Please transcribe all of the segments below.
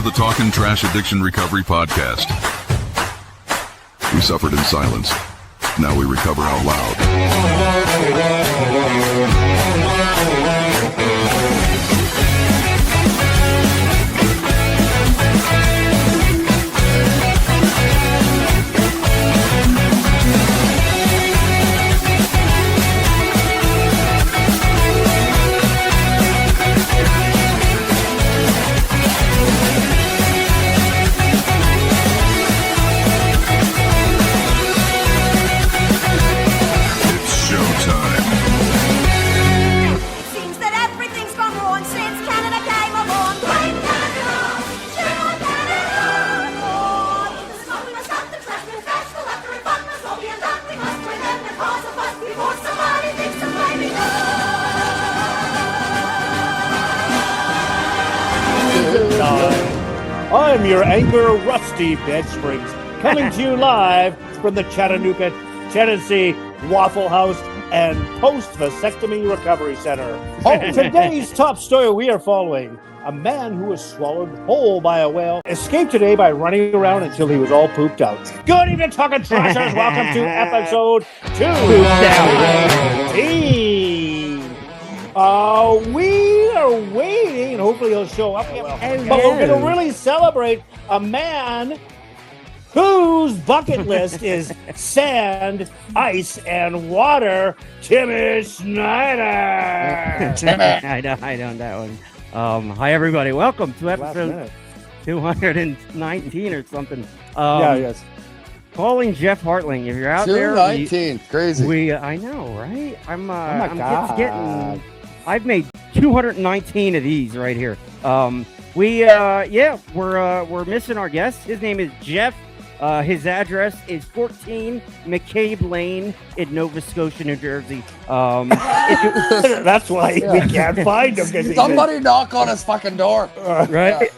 the Talkin' Trash Addiction Recovery Podcast. We suffered in silence. Now we recover out loud. I'm your anchor, Rusty Bedsprings, coming to you live from the Chattanooga, Tennessee Waffle House and Post-Vasectomy Recovery Center. Today's top story we are following: a man who was swallowed whole by a whale escaped today by running around until he was all pooped out. Good evening, Talkin' Trashers. Welcome to episode 219. We are waiting, and hopefully he'll show up. But we're going to really celebrate a man whose bucket list is sand, ice, and water. Timmy Snyder. I know that one. Hi, everybody. Welcome to episode 219 or something. Yes. Calling Jeff Hartling. If you're out there, 219, crazy. I know, right? I'm God. getting. I've made 219 of these right here. We're missing our guest. His name is Jeff. His address is 14 McCabe Lane in Nova Scotia, New Jersey. That's why we can't find him. Somebody knock on his fucking door. Right?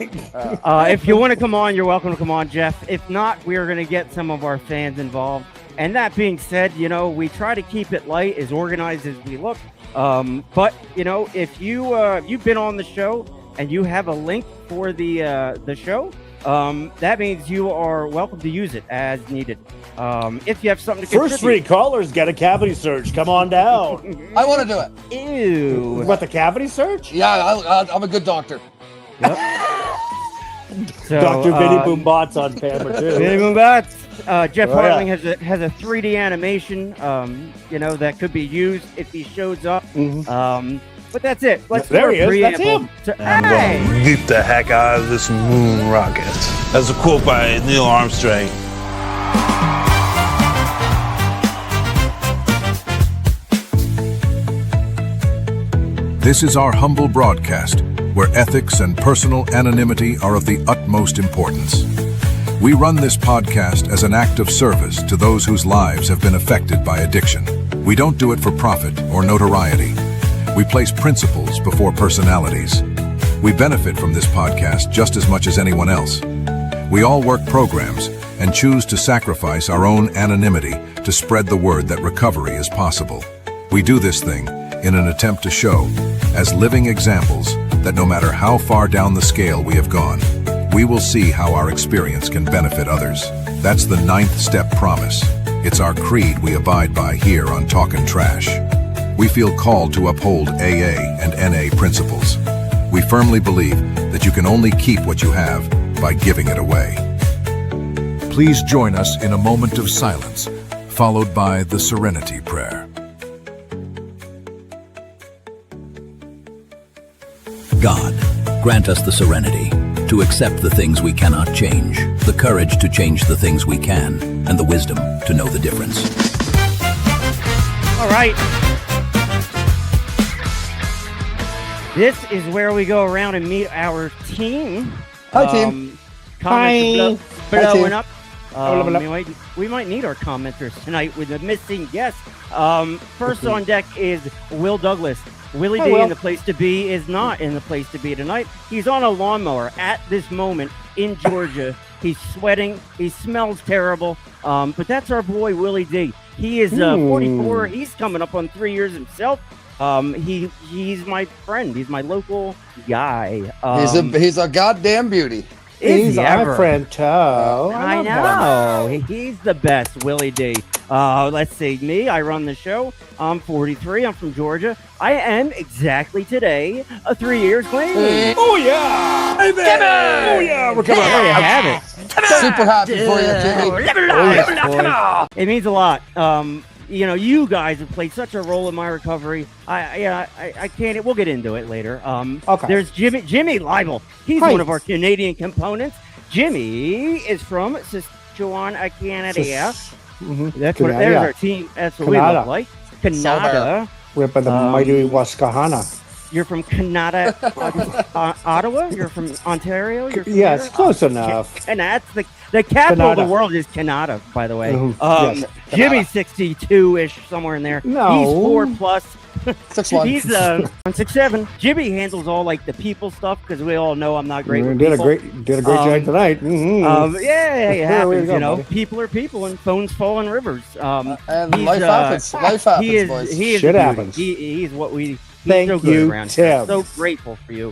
If you want to come on, you're welcome to come on, Jeff. If not, we are going to get some of our fans involved. And that being said, we try to keep it light, as organized as we look. But, if you've been on the show and you have a link for the show, that means you are welcome to use it as needed. If you have something to contribute. First 3 callers get a cavity search. Come on down. I want to do it. Ew. What, the cavity search? Yeah, I'm a good doctor. Yep. So, Dr. Vinny Boombots on camera, too. Vinny Boombots. Jeff Hartling has a 3D animation, that could be used if he shows up. Mm-hmm. But that's it. Let's there he is. That's him. I'm going to beat the heck out of this moon rocket. That's a quote by Neil Armstrong. This is our humble broadcast, where ethics and personal anonymity are of the utmost importance. We run this podcast as an act of service to those whose lives have been affected by addiction. We don't do it for profit or notoriety. We place principles before personalities. We benefit from this podcast just as much as anyone else. We all work programs and choose to sacrifice our own anonymity to spread the word that recovery is possible. We do this thing in an attempt to show, as living examples, that no matter how far down the scale we have gone, we will see how our experience can benefit others. That's the 9th step promise. It's our creed we abide by here on Talkin' Trash. We feel called to uphold AA and NA principles. We firmly believe that you can only keep what you have by giving it away. Please join us in a moment of silence, followed by the Serenity Prayer. God, grant us the serenity to accept the things we cannot change, the courage to change the things we can, and the wisdom to know the difference. All right. This is where we go around and meet our team. Hi, team. Comments blowing up. Hi. We might need our commenters tonight with a missing guest. First on deck is Will Douglas. Willie D in the place to be is not in the place to be tonight. He's on a lawnmower at this moment in Georgia. He's sweating. He smells terrible. But that's our boy, Willie D. He is 44. He's coming up on 3 years himself. He's my friend. He's my local guy. He's a goddamn beauty. He's he our ever? friend Toe. I love him. know. He's the best, Willie D. Let's see. Me, I run the show. I'm 43. I'm from Georgia. I am exactly today 3 years clean. Oh, yeah. Hey, baby. Oh, yeah. We're coming There you out. have it. Super happy for you, Jimmy. It means a lot. You know, you guys have played such a role in my recovery. I can't. We'll get into it later. Okay. There's Jimmy Leibel. He's Hi. one of our Canadian components. Jimmy is from Saskatchewan, Canada. That's what. Canada. There's our team. That's what we Canada. look like. Canada. We're by the mighty Wascahana. You're from Canada, Ottawa. You're from Ontario. You're from Yes, here? close enough. And that's the capital of Canada. the world is Canada, by the way. Yes. Jimmy's 62-ish, somewhere in there. No. He's 4+. 6'1". He's on 6'7". Jimmy handles all like the people stuff because we all know I'm not great with Did people. a great job tonight. Yeah, it happens. go, You know, buddy. people are people, and phones fall in rivers. And he's, life happens. Life happens, He is. boys. He is. Shit a beauty. happens. He's what we. He's Thank so good you, around here. Tim. So grateful for you.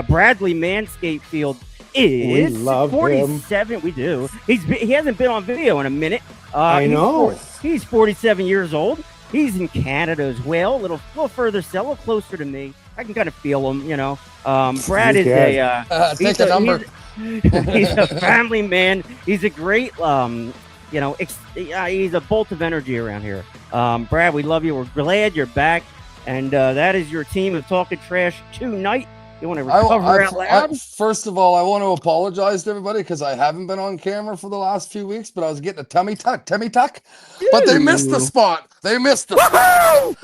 Bradley Manscaped Field is We love 47. We do. He hasn't been on video in a minute. I know. He's 47 years old. He's in Canada as well. A little further south, a little closer to me. I can kind of feel him, you know. Brad is Take he's the number. He's a family man. He's a great, you know, he's a bolt of energy around here. Brad, we love you. We're glad you're back. And that is your team of Talking Trash tonight. You want to recover out loud? First of all, I want to apologize to everybody because I haven't been on camera for the last few weeks, but I was getting a tummy tuck. But they missed the spot. They missed it.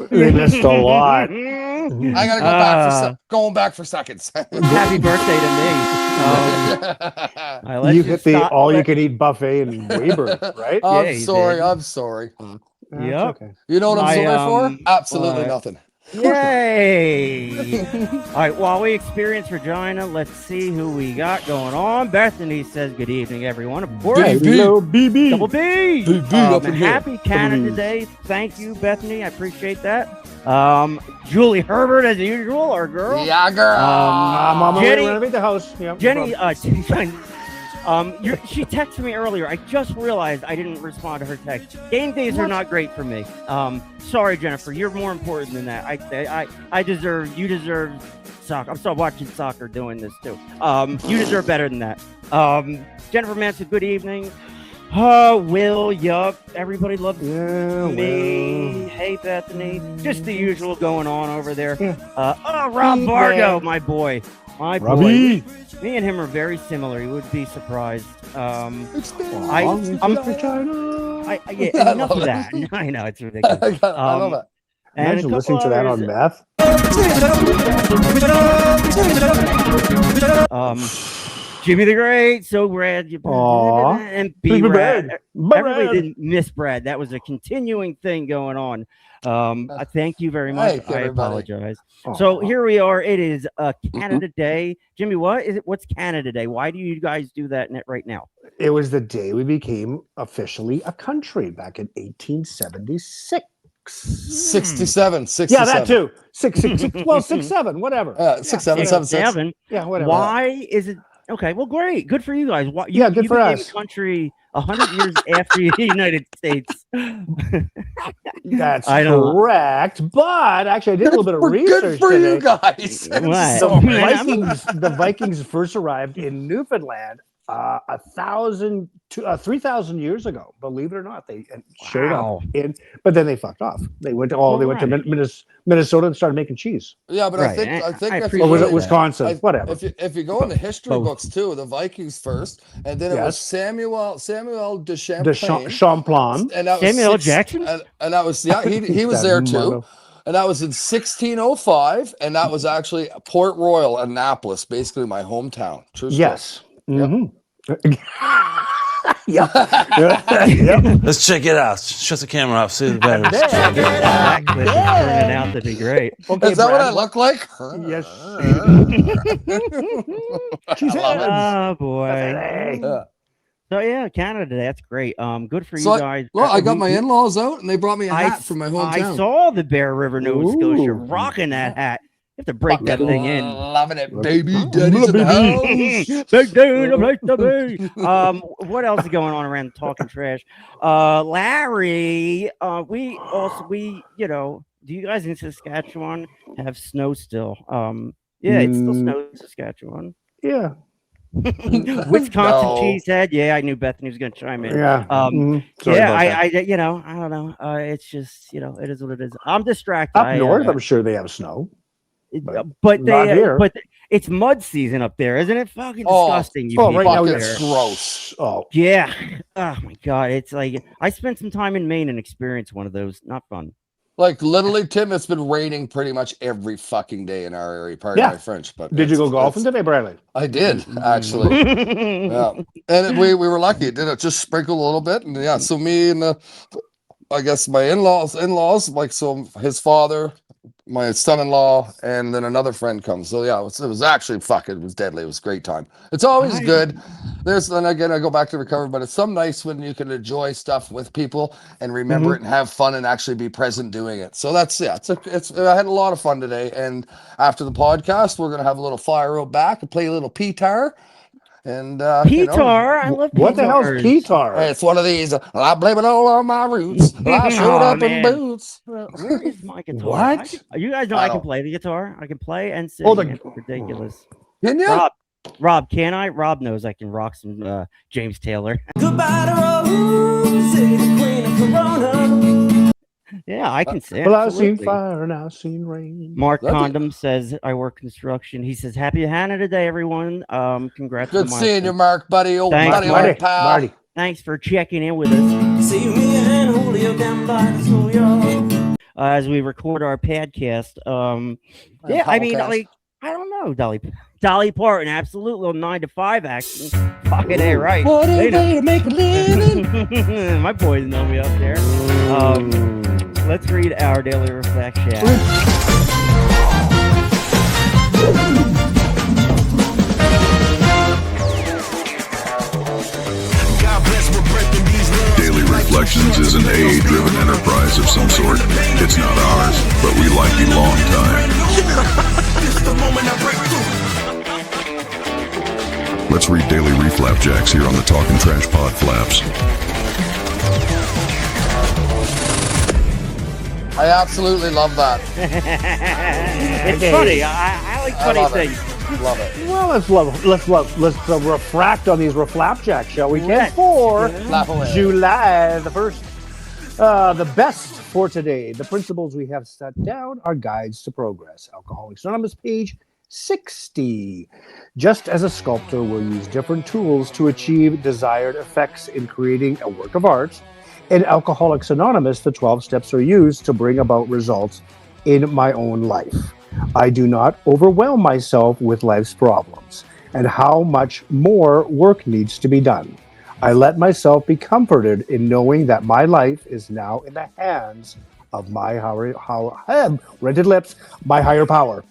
They missed a lot. I gotta going back for seconds. Happy birthday to me. I let You hit the stop- all-you-can-eat buffet in Weyburn, right? Yeah, I'm you sorry. did. I'm sorry. Yep. Okay. You know what I'm sorry for? Absolutely what? nothing. Yay! All right, while we experience Regina, let's see who we got going on. Bethany says, good evening, everyone. Of course, Hello, BB. Double B. BB up in here. Happy Canada Day. Thank you, Bethany. I appreciate that. Julie Herbert, as usual, our girl. Yeah, girl. I'm on my way Jenny- to renovate the house. Yeah, no Jenny, problem. she texted me earlier. I just realized I didn't respond to her text. Game days are not great for me. Sorry, Jennifer. You're more important than that. You deserve soccer. I'm still watching soccer doing this too. You deserve better than that. Jennifer Manson, good evening. Will, yup. Everybody loves me. Hey, Bethany. Just the usual going on over there. Rob Vargo, my boy. My Robbie. boy. Me and him are very similar. You would be surprised. Long I'm Vagina. yeah, enough of that. I know it's ridiculous. I love it. And a Imagine couple listening to that on meth. Jimmy the Great, so Brad, Aw. and B Brad. Brad. Everybody didn't miss Brad. That was a continuing thing going on. I thank you very much. Thank you, I everybody. apologize. Aw. So here we are. It is Canada Day. Jimmy, what is it? What's Canada Day? Why do you guys do that right now? It was the day we became officially a country back in 1876. 67. Yeah, that too. 666. Well, 67, whatever. 677. Yeah, whatever. Why is it? Okay, well, great. Good for you guys. Why, Yeah, good for became us. a country 100 years after the United States. That's I don't- correct. But actually, I did a little bit of We're research good for today. you guys. What? So Man, the Vikings first arrived in Newfoundland 3,000 years ago. Believe it or not, they showed Wow. up but then they fucked off. They went to Minnesota and started making cheese. Yeah, but Right. I think I if appreciate Or you was that. it Wisconsin? Whatever. If you go into history Both. books too, the Vikings first, and then it was Yes. Samuel de Champlain, Champlain. and that was Samuel Jackson? and that was he was That there too, mother- and that was in 1605, and that was actually Port Royal, Annapolis, basically my hometown. True story. Yes. Mhm. Yeah. Let's check it out. Shut the camera off. See the better. that clip is turning out to be great. Okay, Is that what Brad, I look like? Yes. She's Oh boy. Hey. So yeah, Canada. That's great. Good for So you guys. Well, I got my in-laws out, and they brought me a hat from my hometown. I saw the Bear River, Nova Scotia, Ooh. rocking that hat. have to break that thing in. Loving it, baby. Daddy's in the house. Big day in the place to be. What else is going on around Talking Trash? Larry, we you know, do you guys in Saskatchewan have snow still? Yeah, it still snows in Saskatchewan. Yeah. Wisconsin cheesehead. Yeah, I knew Bethany was going to chime in. Yeah. Sorry Yeah, about that. I, you know, I don't know. It's just, you know, it is what it is. I'm distracted. Up north, I'm sure they have snow. But not here. but it's mud season up there, isn't it? Fucking disgusting. right now it's gross. Oh, yeah. Oh my god, it's like I spent some time in Maine and experienced one of those. Not fun. Like literally, Tim, it's been raining pretty much every fucking day in our area. Pardon my French, but did you go golfing today, Bradley? I did actually. Yeah, and we were lucky. It did just sprinkle a little bit, and yeah. So me and I guess my in-laws, like so his father, my son-in-law, and then another friend comes. So yeah, it was actually it was deadly. It was a great time. It's always good. Then again, I go back to recovery, but it's some nice when you can enjoy stuff with people and remember it and have fun and actually be present doing it. So that's I had a lot of fun today. And after the podcast, we're gonna have a little fire out back and play a little P-tar. And P-tar, I love what the hell's P-tar? It's one of these. I blame it all on my roots. I showed up in boots. Where is my guitar? What? You guys know I can play the guitar. I can play and sing. It's ridiculous. Can you? Rob, can I? Rob knows I can rock some James Taylor. Goodbye to Rose, the queen of Corona. Yeah, I can sing. Well, I've seen fire and I've seen rain. Mark Condom says I work construction. He says happy Hannah today, everyone. Congrats. Good seeing you, Mark, buddy. Thanks, Old pal. Marty. Thanks for checking in with us. See me and Julio down by the schoolyard. As we record our podcast. Yeah, I mean, like, I don't know, Dolly Parton, absolute little 9 to 5 action. Fucking A, right. What a day to make a living. My boys know me up there. Let's read our daily reflection. Daily Reflections is an AA-driven enterprise of some sort. It's not ours, but we like you long time. Let's read Daily Reflapjacks here on the Talkin' Trash Podflaps. I absolutely love that. It's funny. I like funny things. Love it. Well, let's refract on these reflapjacks, shall we? For July the 1st. The best for today. The principles we have set down are guides to progress. Alcoholics Anonymous, page 60. Just as a sculptor will use different tools to achieve desired effects in creating a work of art, in Alcoholics Anonymous, the 12 steps are used to bring about results in my own life. I do not overwhelm myself with life's problems and how much more work needs to be done. I let myself be comforted in knowing that my life is now in the hands of my rented lips, my higher power,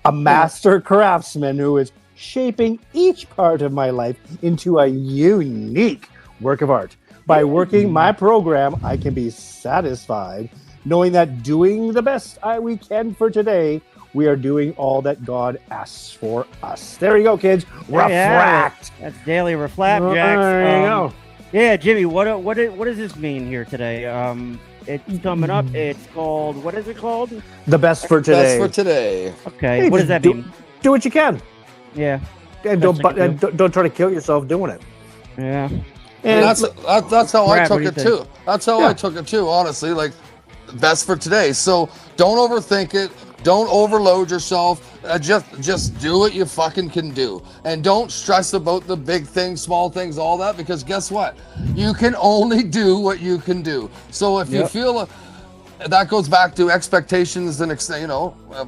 a master craftsman who is shaping each part of my life into a unique work of art. By working my program, I can be satisfied knowing that doing the best we can for today, we are doing all that God asks for us. There you go, kids. Refract. That's Daily Reflapjacks. There you go. Yeah, Jimmy, what does this mean here today? It's coming up. It's called, what is it called? The best for today. Best for today. Okay, Hey, what does that mean? Do what you can. Yeah. And don't try to kill yourself doing it. Yeah. And that's how I Brad, took what it do you too. That's how I took it too, honestly. Like, best for today. So don't overthink it. Don't overload yourself. Just do what you fucking can do. And don't stress about the big things, small things, all that, because guess what? You can only do what you can do. So if you feel that goes back to expectations and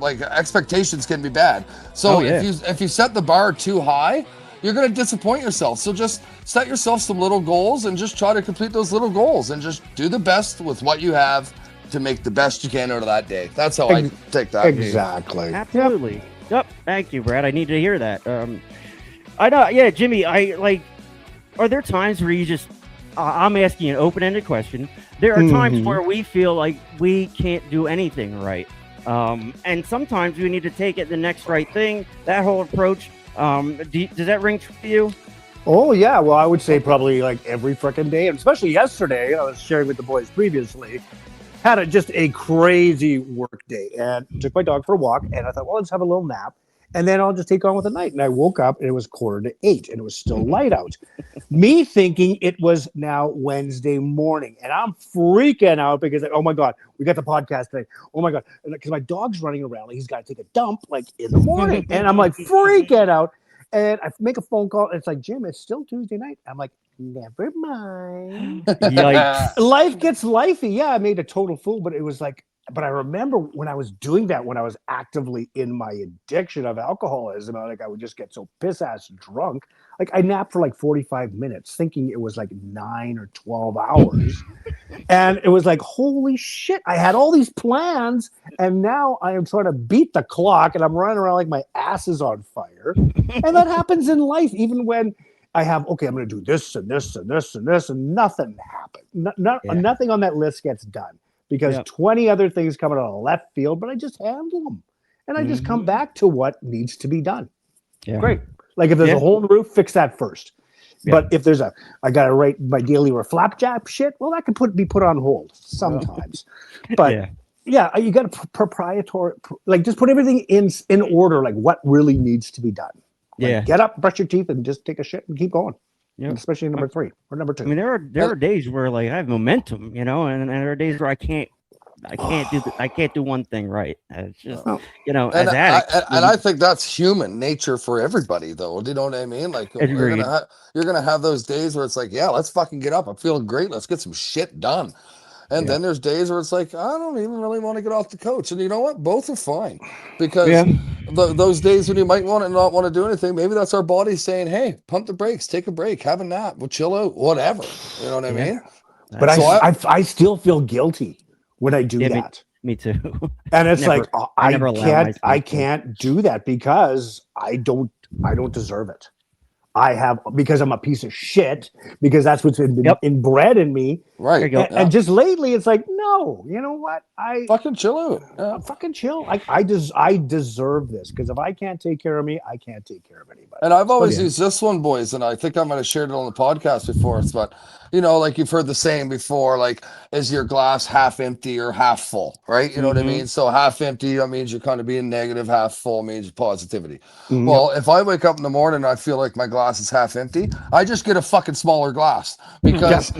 like expectations can be bad. So if you set the bar too high, you're going to disappoint yourself. So just set yourself some little goals and just try to complete those little goals and just do the best with what you have to make the best you can out of that day. That's how I take that. Exactly. Absolutely. Yep. Thank you, Brad. I need to hear that. I know. Yeah, Jimmy, are there times where you just, I'm asking an open-ended question. There are times where we feel like we can't do anything right. And sometimes we need to take it the next right thing. That whole approach. Does that ring true to you? Oh, yeah. Well, I would say probably like every freaking day, and especially yesterday, I was sharing with the boys previously, had just a crazy work day and took my dog for a walk. And I thought, well, let's have a little nap. And then I'll just take on with the night. And I woke up and it was 7:45 and it was still light out. Me thinking it was now Wednesday morning. And I'm freaking out because, oh my God, we got the podcast today. Oh my God. Because my dog's running around. Like he's got to take a dump like in the morning. And I'm like freaking out. And I make a phone call. And it's like, Jim, it's still Tuesday night. I'm like, never mind. Yikes. Life gets lifey. Yeah, I made a total fool. But it was like, but I remember when I was doing that, when I was actively in my addiction of alcoholism, like I would just get so piss ass drunk. Like I napped for like 45 minutes thinking it was like 9 or 12 hours. And it was like, holy shit, I had all these plans and now I am trying to beat the clock and I'm running around like my ass is on fire. And that happens in life, even when I have, okay, I'm going to do this and this and this and this, and nothing happened. Nothing on that list gets done. Because 20 other things come out of left field, but I just handle them. And I just come back to what needs to be done. Yeah. Great. Like if there's a hole in the roof, fix that first. Yeah. But if there's I got to write my daily or flapjack shit, well, that could be put on hold sometimes. But you got to proprietary, like just put everything in order, like what really needs to be done. Like get up, brush your teeth, and just take a shit and keep going. Yeah, especially number 3 or number 2. I mean, there are days where like I have momentum, and there are days where I can't do one thing right. It's just as addicts. And I think that's human nature for everybody, though. Do you know what I mean? Like you're gonna have those days where it's like, yeah, let's fucking get up. I'm feeling great. Let's get some shit done. And then there's days where it's like, I don't even really want to get off the couch. And you know what? Both are fine. Because those days when you might not want to do anything, maybe that's our body saying, hey, pump the brakes, take a break, have a nap, we'll chill out, whatever. You know what I mean? But so I still feel guilty when I do that. Me too. And it's I can't do that because I don't deserve it. Because I'm a piece of shit, because that's what's been inbred in me. Right. And just lately it's like, no, you know what? I fucking chill out. Fucking chill. I deserve this, because if I can't take care of me, I can't take care of anybody. And I've always used this one, boys, and I think I might have shared it on the podcast before. But like you've heard the saying before, like, is your glass half empty or half full? Right? You know what I mean? So half empty, that means you're kind of being negative. Half full means positivity. Well, if I wake up in the morning and I feel like my glass is half empty, I just get a fucking smaller glass, because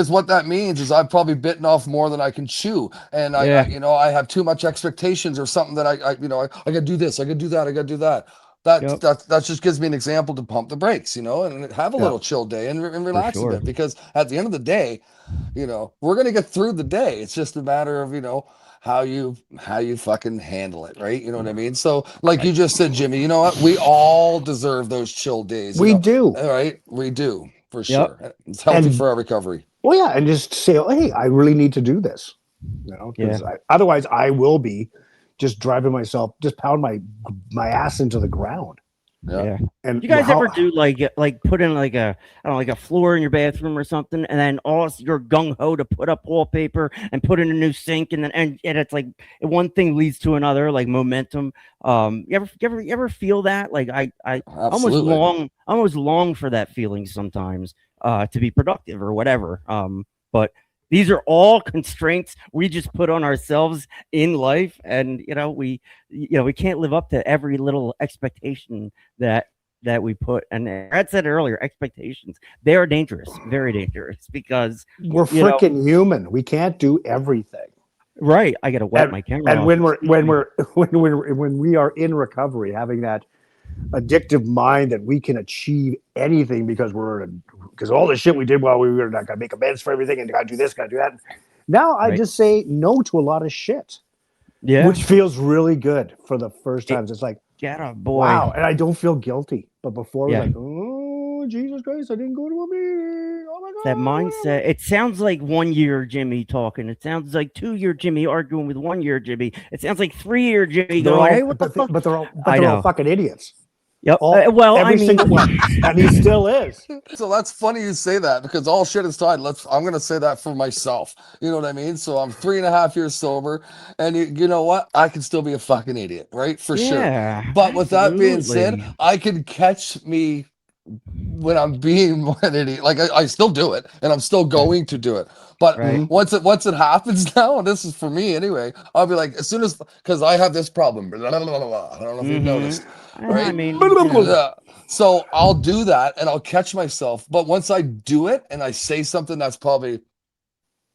because what that means is I've probably bitten off more than I can chew, and I have too much expectations or something that I gotta do this, I gotta do that, I gotta do that. That just gives me an example to pump the brakes, and have a little chill day and relax a bit, because at the end of the day, we're gonna get through the day. It's just a matter of how you fucking handle it, right? You know what I mean? So like you just said, Jimmy, you know what? We all deserve those chill days. We do. All right? We do, for sure. It's healthy for our recovery. Well, yeah, and just say, oh, hey, I really need to do this. Otherwise I will be just driving myself, just pound my ass into the ground. Yeah. And you guys ever do like put in like a floor in your bathroom or something, and then you're gung ho to put up wallpaper and put in a new sink, and then and it's like one thing leads to another, like momentum. You ever feel that? Like I almost long for that feeling sometimes, to be productive or whatever. But these are all constraints we just put on ourselves in life, and we can't live up to every little expectation that we put. And Brad said earlier, expectations, they are dangerous, very dangerous, because we're freaking human. We can't do everything. Right. I gotta wet my camera. And when we are in recovery, having that addictive mind that we can achieve anything because all the shit we did while we were not gonna make amends for everything, and gotta do this, gotta do that. Now I just say no to a lot of shit. Yeah. Which feels really good for the first time. It's like, boy. Wow. And I don't feel guilty. But before we're like, oh Jesus Christ, I didn't go to a meeting. Oh my God. That mindset. It sounds like 1 year Jimmy talking. It sounds like 2 year Jimmy arguing with 1 year Jimmy. It sounds like 3 year Jimmy going, hey, what the fuck? But they're all fucking idiots. Yep. Well, every single one, and he still is. So that's funny you say that, because all shit aside, I'm gonna say that for myself. You know what I mean? So I'm 3.5 years sober, and you know what? I can still be a fucking idiot, right? For Yeah, sure. But with that being said, absolutely. I can catch me when I'm being an idiot. Like I still do it, and I'm still going to do it. But Right. once it happens now, and this is for me anyway, I'll be like, as soon as, because I have this problem. Blah, blah, blah, blah, I don't know if you've noticed, right? I mean, you know, Yeah. So I'll do that and I'll catch myself. But once I do it and I say something that's probably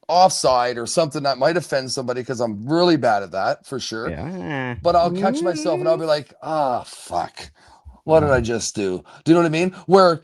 offside or something that might offend somebody, because I'm really bad at that for sure. yeah. But I'll catch myself and I'll be like, fuck. What did I just do? Do you know what I mean? Where,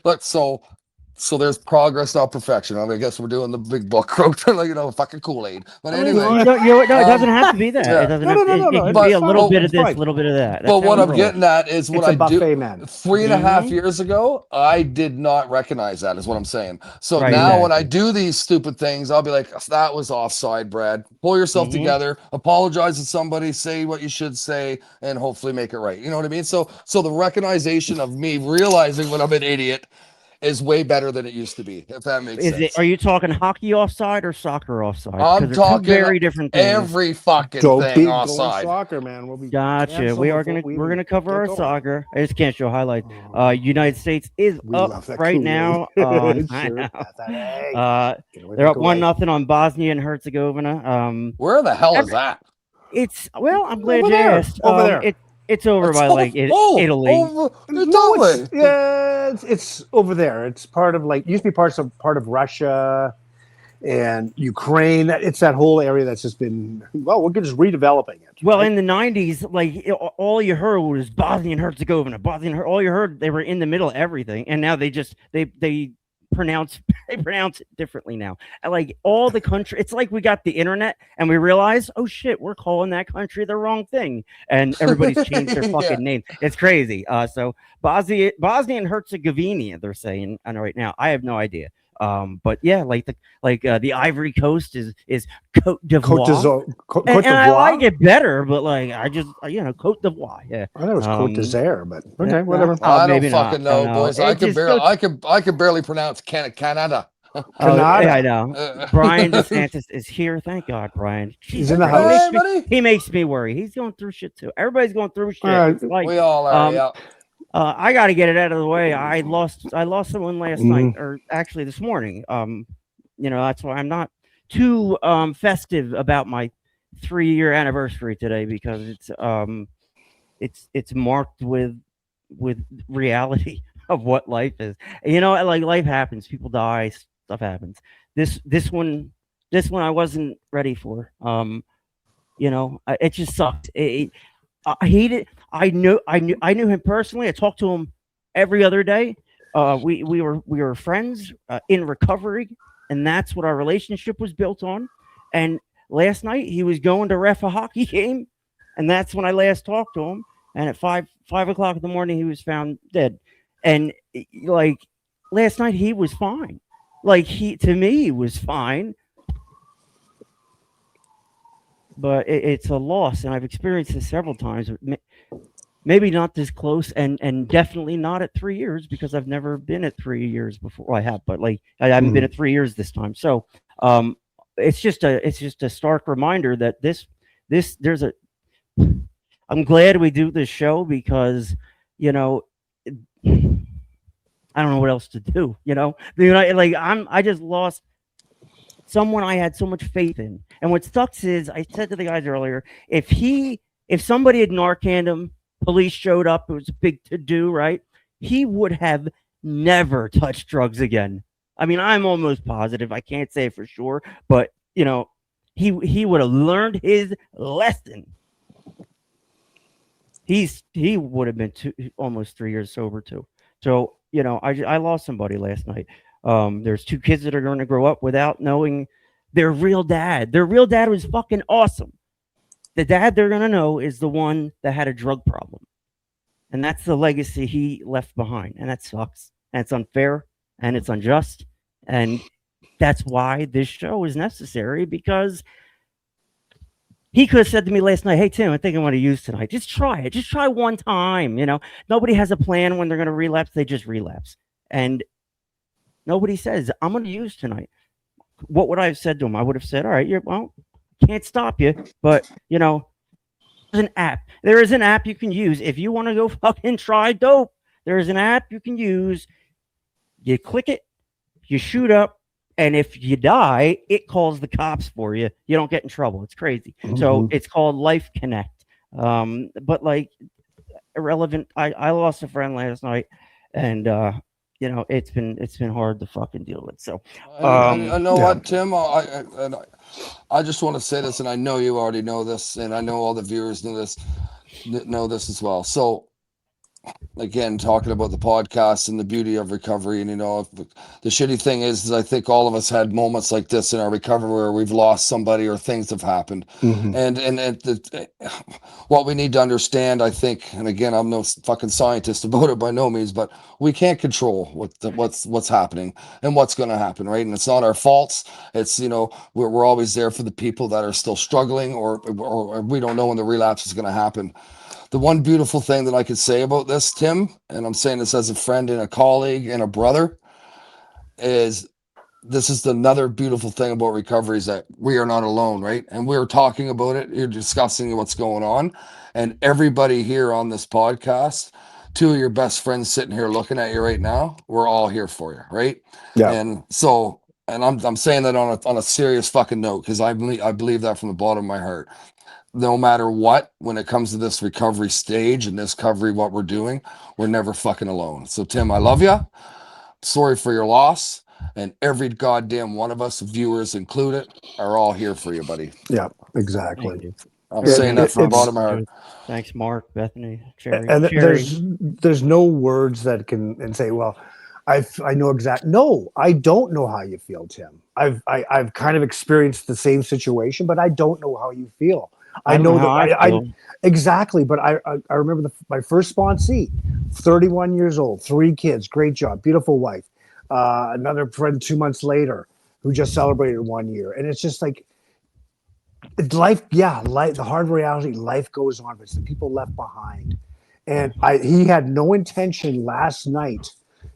so there's progress, not perfection. I guess we're doing the big book, fucking Kool-Aid. But I mean, anyway, no, it doesn't have to be that. yeah. It doesn't No, have no, no, it, no, it no, can be a it's little fine. bit of It's this, fine. a little bit of that. But That's what how I'm we roll. getting at is It's what a I buffet, do. man. 3.5 years ago, I did not recognize that, is what I'm saying. So Right, now when I exactly. do these stupid things, I'll be like, that was offside, Brad. Pull yourself together, apologize to somebody, say what you should say, and hopefully make it right. You know what I mean? So the recognition of me realizing when I'm an idiot is way better than it used to be, if that makes sense. Are you talking hockey offside or soccer offside? I'm Because they're two talking very different things. every fucking Don't thing be going offside. soccer, man. We'll be Gotcha. canceled We are before gonna we we're even gonna cover get our going. soccer. I just can't show highlights. United States is We up love that right Kool-Aid. now. I Sure. know. That's that egg. Get away They're from up Kool-Aid. 1-0 on Bosnia and Herzegovina. Where the hell is that? I'm glad Over you there. asked. Over there. It's over by like Italy. Over No, that way. it's over there. It's part of used to be part of Russia and Ukraine. It's that whole area that's just been we're just redeveloping it. Well, right? in the 90s, all you heard was Bosnia and Herzegovina. All you heard, they were in the middle of everything, and now they pronounce it differently now. And like all the country, it's like we got the internet and we realize, oh shit, we're calling that country the wrong thing, and everybody's changed their fucking name. It's crazy. So Bosnia and Herzegovina, they're saying, I know right now. I have no idea. But yeah, the Ivory Coast is Côte d'Ivoire. And I like it better, but I just Côte d'Ivoire. Yeah, I thought it was Côte d'Ivoire, but okay, whatever. I don't maybe fucking not. know, boys. I can barely pronounce Canada. Yeah, I know. Brian DeSantis is here. Thank God, Brian. He's in the house. He makes me worry. He's going through shit too. Everybody's going through shit. It's We all are. Yeah. I got to get it out of the way. I lost someone last night, or actually this morning. That's why I'm not too festive about my 3-year anniversary today, because it's marked with reality of what life is. Life happens, people die, stuff happens. This one I wasn't ready for. It just sucked. I hate it. I knew him personally. I talked to him every other day. We were friends in recovery, and that's what our relationship was built on. And last night he was going to ref a hockey game, and that's when I last talked to him. And at 5 o'clock in the morning, he was found dead. And last night he was fine. To me, he was fine. But it's a loss, and I've experienced this several times. Maybe not this close, and definitely not at 3 years, because I've never been at 3 years before. Well, I have, but I haven't been at 3 years this time. So it's just a stark reminder that I'm glad we do this show, because I don't know what else to do. I just lost someone I had so much faith in. And what sucks is, I said to the guys earlier, if somebody had Narcaned him, police showed up, it was a big to-do, right? He would have never touched drugs again. I mean, I'm almost positive. I can't say for sure, but he would have learned his lesson. He would have been almost 3 years sober too. So, I lost somebody last night. There's 2 kids that are going to grow up without knowing their real dad. Their real dad was fucking awesome. The dad they're going to know is the one that had a drug problem. And that's the legacy he left behind. And that sucks. And it's unfair. And it's unjust. And that's why this show is necessary, because He could have said to me last night, "Hey Tim, I think I want to use tonight. Just try it. Just try one time." Nobody has a plan when they're going to relapse. They just relapse, and nobody says, "I'm going to use tonight." What would I have said to him? I would have said, "All right, can't stop you, but there's an app. There is an app you can use if you want to go fucking try dope. There is an app you can use. You click it, you shoot up. And if you die, it calls the cops for you. You don't get in trouble. It's crazy. So it's called Life Connect. But like irrelevant. I lost a friend last night, and it's been hard to fucking deal with. So I know what, Tim. I just want to say this, and I know you already know this, and I know all the viewers know this as well. So again, talking about the podcast and the beauty of recovery, and the shitty thing is I think all of us had moments like this in our recovery where we've lost somebody or things have happened. And what we need to understand, I think, and again, I'm no fucking scientist about it by no means, but we can't control what's happening and what's going to happen, right? And it's not our faults. It's we're always there for the people that are still struggling, or we don't know when the relapse is going to happen. The one beautiful thing that I could say about this, Tim, and I'm saying this as a friend and a colleague and a brother, is this is another beautiful thing about recovery, is that we are not alone, right? And we're talking about it. You're discussing what's going on. And everybody here on this podcast, two of your best friends sitting here looking at you right now, we're all here for you, right? Yeah. And so, and I'm saying that on a serious fucking note, because I believe that from the bottom of my heart. No matter what, when it comes to this recovery stage and this recovery, what we're doing, we're never fucking alone. So Tim, I love you. Sorry for your loss. And every goddamn one of us, viewers included, are all here for you, buddy. Yeah, exactly. I'm saying that from the bottom of my heart. Thanks, Mark, Bethany, Cherry. And Cherry. there's no words that can say, well, I know No, I don't know how you feel, Tim. I've kind of experienced the same situation, but I don't know how you feel. I know that I exactly, but I remember my first sponsee, 31 years old, 3 kids, great job, beautiful wife. Another friend 2 months later who just celebrated 1 year, and it's just like life. Yeah, life. The hard reality, life goes on, but it's the people left behind. And he had no intention last night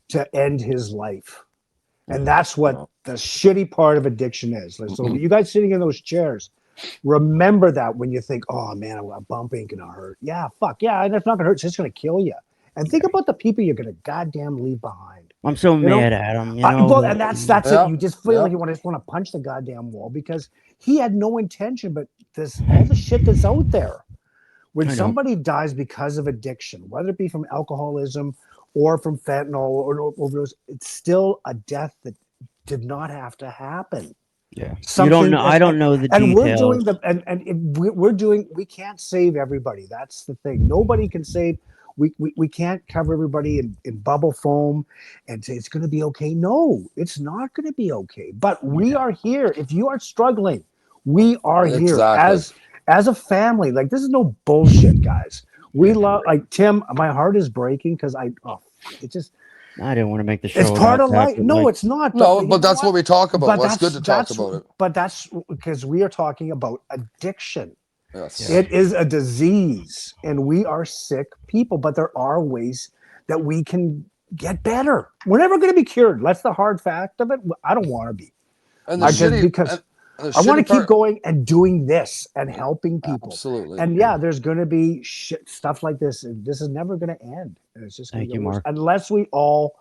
to end his life, and that's what the shitty part of addiction is. So you guys sitting in those chairs, remember that when you think, oh man, a bump ain't gonna hurt. Yeah, fuck yeah, that's not gonna hurt. It's just gonna kill you. And think about the people you're gonna goddamn leave behind. I'm so mad at him. Well, and that's it. You just feel like you want to punch the goddamn wall because he had no intention. But all the shit that's out there. When somebody dies because of addiction, whether it be from alcoholism or from fentanyl or overdose, it's still a death that did not have to happen. Yeah, you don't know. I don't know the details. And we can't save everybody. That's the thing. Nobody can save. We can't cover everybody in bubble foam and say it's going to be okay. No, it's not going to be okay. But we are here. If you are struggling, we are here as a family. Like, this is no bullshit, guys. We love, like, Tim, my heart is breaking because I didn't want to make the show. It's part of life. No, it's not. But that's what we talk about. It's good to talk about it. But that's because we are talking about addiction. Yes. It is a disease, and we are sick people, but there are ways that we can get better. We're never going to be cured. That's the hard fact of it. I don't want to be. I want to keep going and doing this and helping people. Absolutely. And there's going to be stuff like this, and this is never going to end. And it's just going to get worse. Unless we all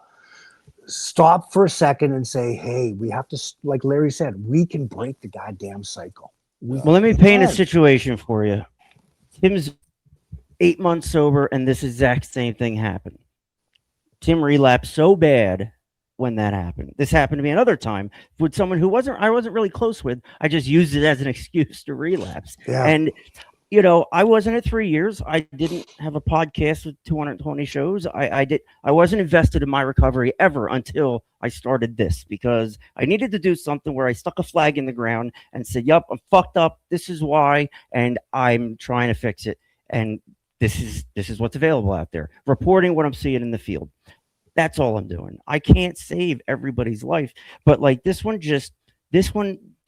stop for a second and say, hey, we have to, like Larry said, we can break the goddamn cycle. Well, let me paint a situation for you. Tim's 8 months sober, and this exact same thing happened. Tim relapsed so bad when that happened. This happened to me another time with someone who I wasn't really close with. I just used it as an excuse to relapse. Yeah. And I wasn't at 3 years. I didn't have a podcast with 220 shows. I wasn't invested in my recovery ever until I started this, because I needed to do something where I stuck a flag in the ground and said, "Yup, I'm fucked up. This is why, and I'm trying to fix it. And this is what's available out there. Reporting what I'm seeing in the field. That's all I'm doing. I can't save everybody's life, but like this one just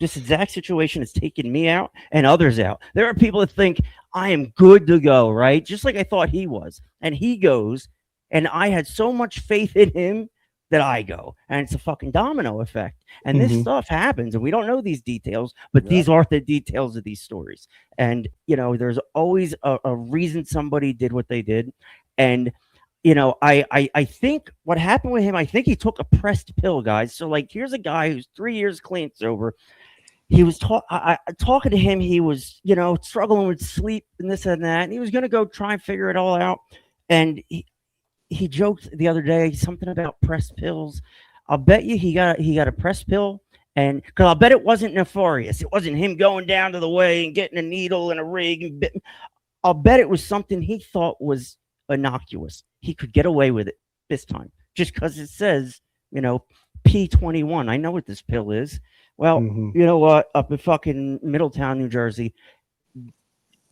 This exact situation has taken me out and others out. There are people that think I am good to go, right? Just like I thought he was. And he goes, and I had so much faith in him that I go. And it's a fucking domino effect. And this stuff happens, and we don't know these details, but these are the details of these stories. And, you know, there's always a reason somebody did what they did. And, you know, I think what happened with him, I think he took a pressed pill, guys. So, like, here's a guy who's 3 years clean sober. He was talking to him. He was, you know, struggling with sleep and this and that. And he was going to go try and figure it all out. And he joked the other day something about pressed pills. I'll bet you he got a pressed pill. And because I'll bet it wasn't nefarious. It wasn't him going down to the way and getting a needle and a rig. And I'll bet it was something he thought was innocuous. He could get away with it this time just because it says, you know, P21. I know what this pill is. Well, you know what? Up in fucking Middletown, New Jersey,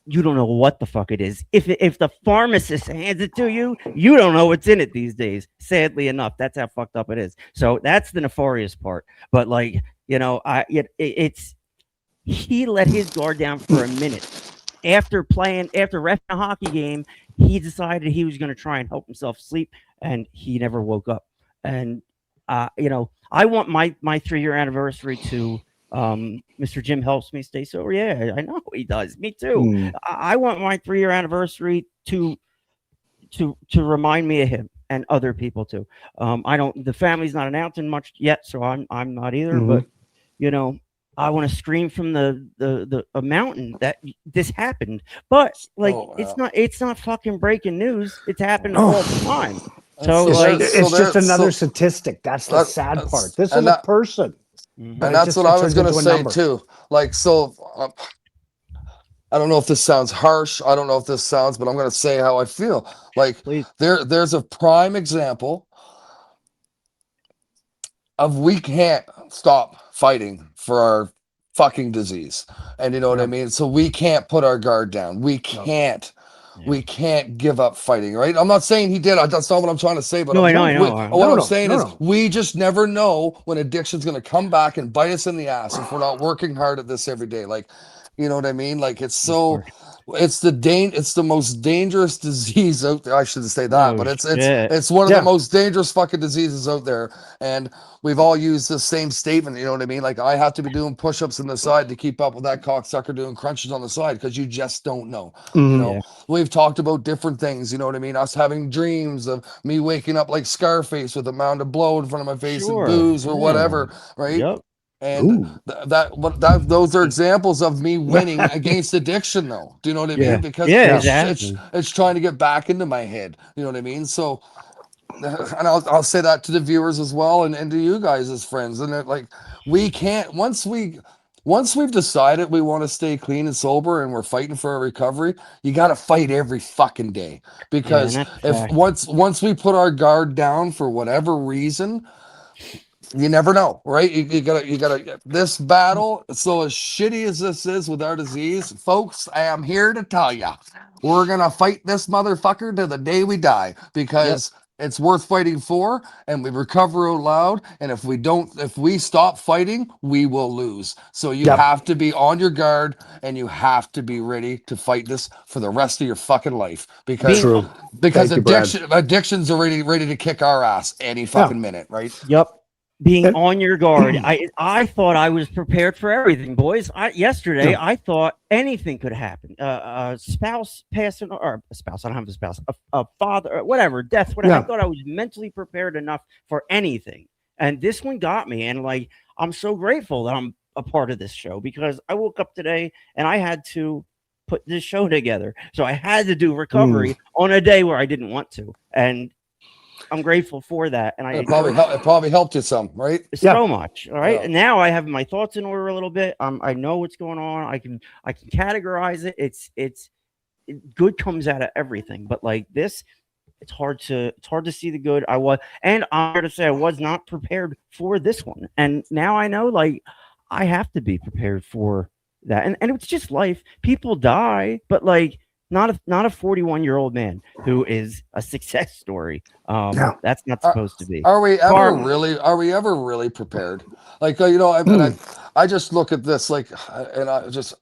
you don't know what the fuck it is. If the pharmacist hands it to you, you don't know what's in it these days. Sadly enough, that's how fucked up it is. So that's the nefarious part. But like, you know, he let his guard down for a minute. After reffing a hockey game, he decided he was going to try and help himself sleep, and he never woke up. And you know, I want my 3-year anniversary to Mr. Jim helps me stay sober. Yeah, I know he does. Me too. I want my 3-year anniversary to remind me of him and other people too. The family's not announcing much yet, so I'm not either. But you know, I want to scream from the mountain that this happened. But like, it's not fucking breaking news. It's happened all the time. So it's just another statistic. That's the sad part. This is a person. And that's what I was going to say too. Like, so I don't know if this sounds harsh. I don't know if this sounds, but I'm going to say how I feel. Like, there's a prime example of we can't stop fighting for our fucking disease. And you know what I mean? So we can't put our guard down. We can't. We can't give up fighting, right? I'm not saying he did. That's not what I'm trying to say. But I know. What I'm saying is we just never know when addiction's going to come back and bite us in the ass if we're not working hard at this every day. Like, you know what I mean? Like, it's the most dangerous disease out there. I shouldn't say that, but it's one of the most dangerous fucking diseases out there. And we've all used the same statement. You know what I mean? Like, I have to be doing push-ups on the side to keep up with that cocksucker doing crunches on the side, because you just don't know. You know, we've talked about different things. You know what I mean? Us having dreams of me waking up like Scarface with a mound of blow in front of my face and booze or whatever, right? Yep. And those are examples of me winning against addiction, though. Do you know what I mean? Because it's trying to get back into my head. You know what I mean? So, and I'll say that to the viewers as well, and to you guys as friends. And like, we can't, once we've decided we want to stay clean and sober and we're fighting for our recovery, you got to fight every fucking day. Because once we put our guard down for whatever reason, you never know, right? You gotta this battle. So as shitty as this is with our disease, folks, I am here to tell you, we're gonna fight this motherfucker to the day we die, because it's worth fighting for, and we recover out loud. And if we stop fighting, we will lose. So you have to be on your guard, and you have to be ready to fight this for the rest of your fucking life, because addictions are ready to kick our ass any fucking minute, right? Yep. Being on your guard. I thought I was prepared for everything, boys. Yesterday, I thought anything could happen. A spouse passing, or a spouse, I don't have a spouse, a father, whatever, death, whatever. I thought I was mentally prepared enough for anything. And this one got me. And like, I'm so grateful that I'm a part of this show, because I woke up today and I had to put this show together. So I had to do recovery on a day where I didn't want to. And I'm grateful for that, and it probably helped you some, right? So much, all right. And now I have my thoughts in order a little bit. I know what's going on. I can categorize it. It's good comes out of everything, but like this, it's hard to see the good. I'm here to say I was not prepared for this one, and now I know, like, I have to be prepared for that. And it's just life. People die, but like, not a 41-year-old man who is a success story. No. That's not supposed to be. Are we ever really prepared? Like, I just look at this, like, and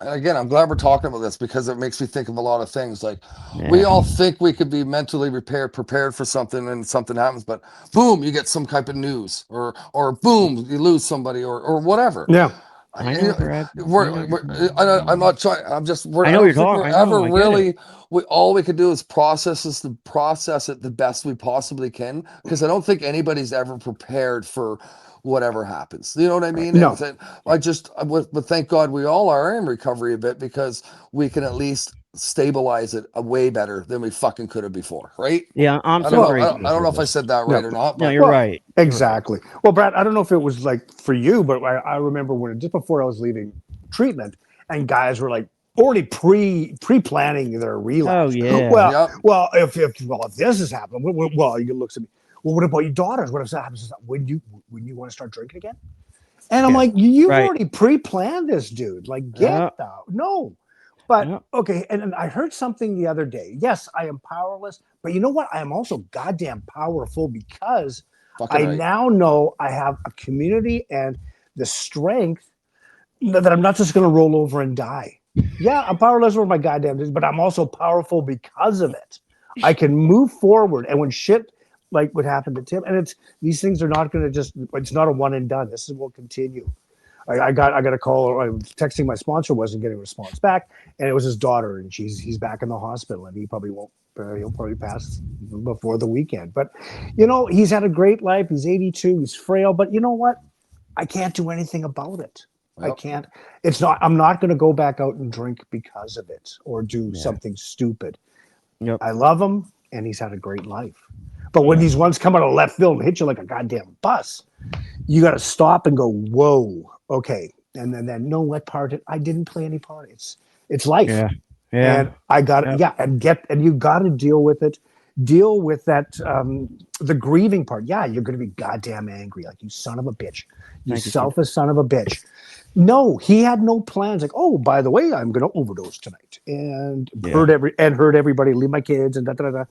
again, I'm glad we're talking about this because it makes me think of a lot of things. Like, we all think we could be mentally prepared for something, and something happens, but boom, you get some type of news, or boom, you lose somebody, or whatever. Yeah. I know, Brad. I'm not trying. I'm just. I know you're talking. All we could do is process it the best we possibly can, because I don't think anybody's ever prepared for whatever happens. You know what I mean? No. But thank God we all are in recovery a bit, because we can at least stabilize it way better than we fucking could have before, right? Yeah, I'm I so don't know, grateful. I don't know if I said that right or not. No, But you're right. Exactly. Well, Brad, I don't know if it was like for you, but I remember when just before I was leaving treatment, and guys were like already pre-planning their relapse. Oh, yeah. Well, if this is happening, well, you look at me. Well, what about your daughters? What if that happens? When you want to start drinking again? And I'm like, you've already pre-planned this, dude. Like, get out. No. But okay, and I heard something the other day. Yes, I am powerless, but you know what? I am also goddamn powerful, because now know I have a community and the strength that I'm not just going to roll over and die. Yeah, I'm powerless over my goddamn disease, but I'm also powerful because of it. I can move forward, and when shit like what happened to Tim, and these things are not going to it's not a one and done. This will continue. I got a call. I was texting my sponsor, wasn't getting a response back, and it was his daughter, and he's back in the hospital, and he probably won't. He'll probably pass before the weekend. But he's had a great life. He's 82. He's frail, but you know what? I can't do anything about it. I can't. I'm not going to go back out and drink because of it, or do something stupid. I love him, and he's had a great life. But when these ones come out of left field and hit you like a goddamn bus, you got to stop and go, whoa, okay. And then know what part I didn't play any part. It's life. Yeah. And I got and you got to deal with it. Deal with that, the grieving part. Yeah, you're going to be goddamn angry, like, you son of a bitch, you selfish son of a bitch. No, he had no plans. Like, oh, by the way, I'm going to overdose tonight and hurt everybody, leave my kids, and da.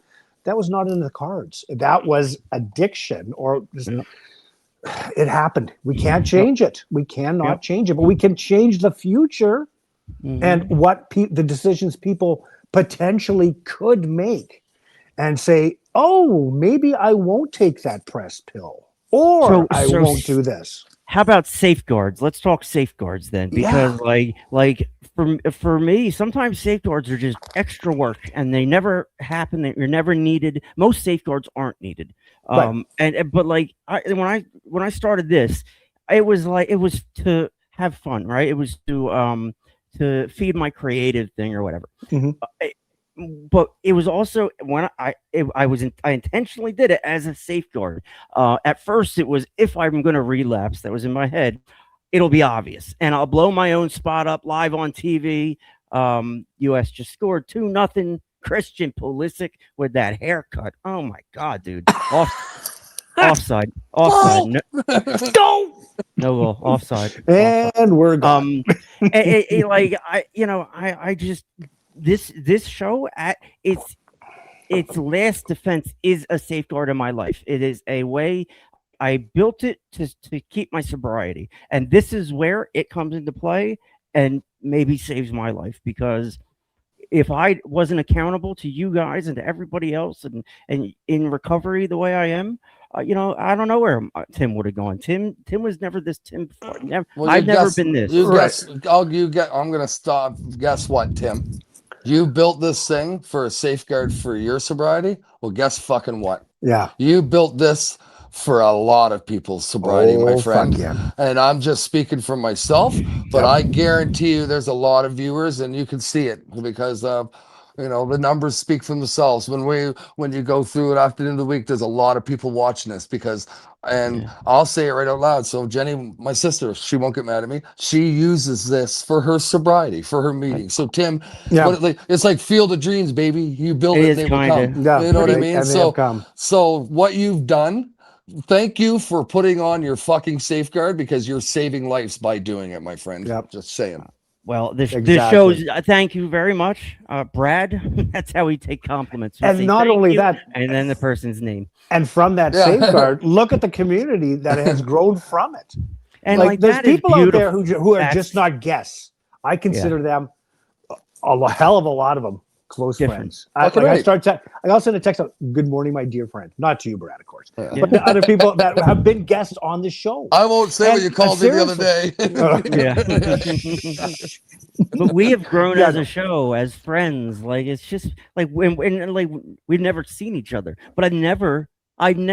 That was not in the cards. That was addiction, or it happened. We can't change it. We cannot change it, but we can change the future and what the decisions people potentially could make, and say, oh, maybe I won't take that pressed pill, or I won't do this. How about safeguards? Let's talk safeguards then, because like for me, sometimes safeguards are just extra work, and they never happen. That you're never needed. Most safeguards aren't needed. But when I started this, it was to have fun, right? It was to feed my creative thing or whatever. But it was also when I intentionally did it as a safeguard. At first, it was, if I'm going to relapse, that was in my head, it'll be obvious, and I'll blow my own spot up live on TV. U.S. just scored 2-0. Christian Pulisic with that haircut. Oh my God, dude! Offside. No goal. Offside. And we're gone. I just. This show its last defense is a safeguard in my life. It is a way I built it to keep my sobriety, and this is where it comes into play and maybe saves my life, because if I wasn't accountable to you guys and to everybody else and in recovery the way I am, I don't know where Tim would have gone. Tim was never this Tim before. I've never been this. I'm gonna stop. Guess what, Tim? You built this thing for a safeguard for your sobriety. Well, guess fucking what? Yeah. You built this for a lot of people's sobriety, my friend. Fuck yeah. And I'm just speaking for myself, but I guarantee you there's a lot of viewers, and you can see it because the numbers speak for themselves. When you go through it after the end of the week, there's a lot of people watching this I'll say it right out loud. So Jenny, my sister, she won't get mad at me. She uses this for her sobriety, for her meetings. So Tim, it's like Field of Dreams, baby. You build it, they will come. Yeah, you know what I mean? So what you've done, thank you for putting on your fucking safeguard, because you're saving lives by doing it, my friend. Yep. Just saying. Well, this Exactly. shows. Thank you very much, Brad. That's how we take compliments. We And say not thank only you, that, and then the person's name. and from that Yeah. safeguard, look at the community that has grown from it. And Like there's that is people out there beautiful. who are That's just not guests. I consider them a hell of a lot of them close Different. friends. I Fucking right. I'll send a text out, "Good morning, my dear friend." Not to you, Brad, of course, Yeah. but to other people that have been guests on the show. I won't say what And- you called me the other day. Yeah. But we have grown Yeah, as no. a show, as friends. Like it's just like when like we've never seen each other. But I've never gone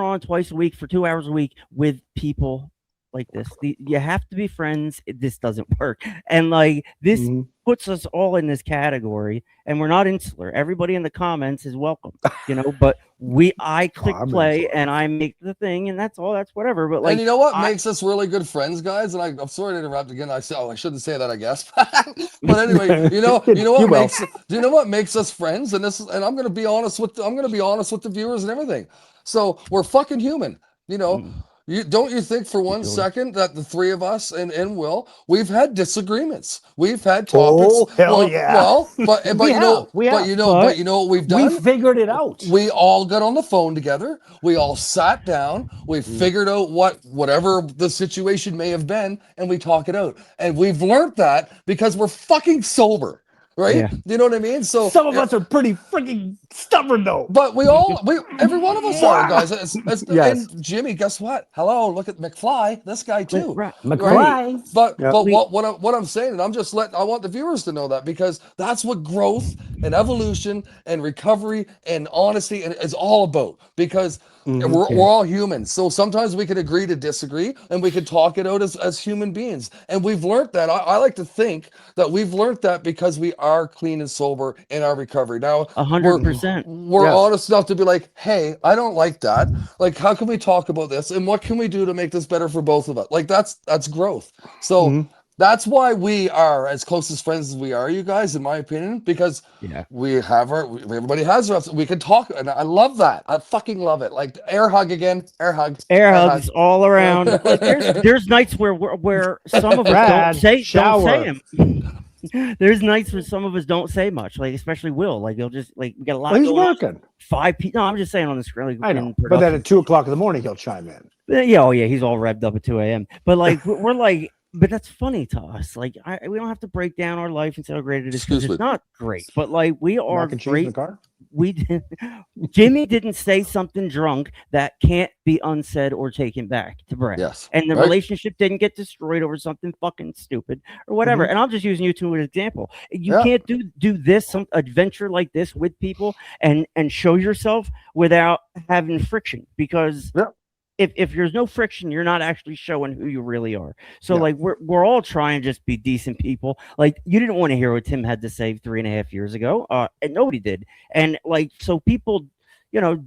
on twice a week for 2 hours a week with people like this. You have to be friends. This doesn't work. And like this Mhm. puts us all in this category, and we're not insular. Everybody in the comments is welcome, but I click I'm play insular. and I make the thing, and that's all. That's whatever. But like, And you know what I- makes us really good friends, guys? And I'm sorry to interrupt again. I shouldn't say that, I guess. But anyway, you know You will. what makes us friends? And I'm gonna be honest with the viewers and everything. So we're fucking human, you know. Don't you think for one second that the three of us and Will, we've had disagreements, we've had topics. Oh, hell yeah. Well, but We have. but you know what we've done. We figured it out. We all got on the phone together. We all sat down. We figured out whatever the situation may have been, and we talk it out. And we've learned that because we're fucking sober, right? Yeah. You know what I mean? So Some of us are pretty freaking stubborn, though. but every one of us are, guys. Yes. And Jimmy, guess what? Hello, look at McFly. This guy too. Right. McFly. But Yeah. but what I'm saying, and I want the viewers to know that, because that's what growth and evolution and recovery and honesty is all about. Because we're all humans, so sometimes we can agree to disagree, and we can talk it out as human beings. And we've learned that. I like to think that we've learned that because we are clean and sober in our recovery. Now 100%. we're Yes. honest enough to be like, hey, I don't like that. Like, how can we talk about this, and what can we do to make this better for both of us? Like, that's growth. So that's why we are as close as friends as we are, you guys, in my opinion, because we have everybody has our, we can talk, and I love that. I fucking love it. Like, air hug again, air hug, Air hugs all around. Like, there's nights where some of us Brad, don't say shower. them. There's nights where some of us don't say much, like especially Will. Like he'll just we got a lot. Well, he's going on. working. 5 people. No, I'm just saying on the screen. Like, I in know. But then production. at 2:00 in the morning, he'll chime in. Yeah, oh yeah, he's all revved up at 2 a.m. But like we're like, but that's funny to us. Like we don't have to break down our life and say how great it is, because it's not great. But like we are Mac and cheese in the great. car. Jimmy didn't say something drunk that can't be unsaid or taken back to Brad. Yes. And the Right. relationship didn't get destroyed over something fucking stupid or whatever. And I'm just using you two as an example. You can't do this, some adventure like this with people and show yourself without having friction, because if there's no friction, you're not actually showing who you really are. So like we're all trying to just be decent people. Like, you didn't want to hear what Tim had to say 3.5 years ago, and nobody did. And like, so people, I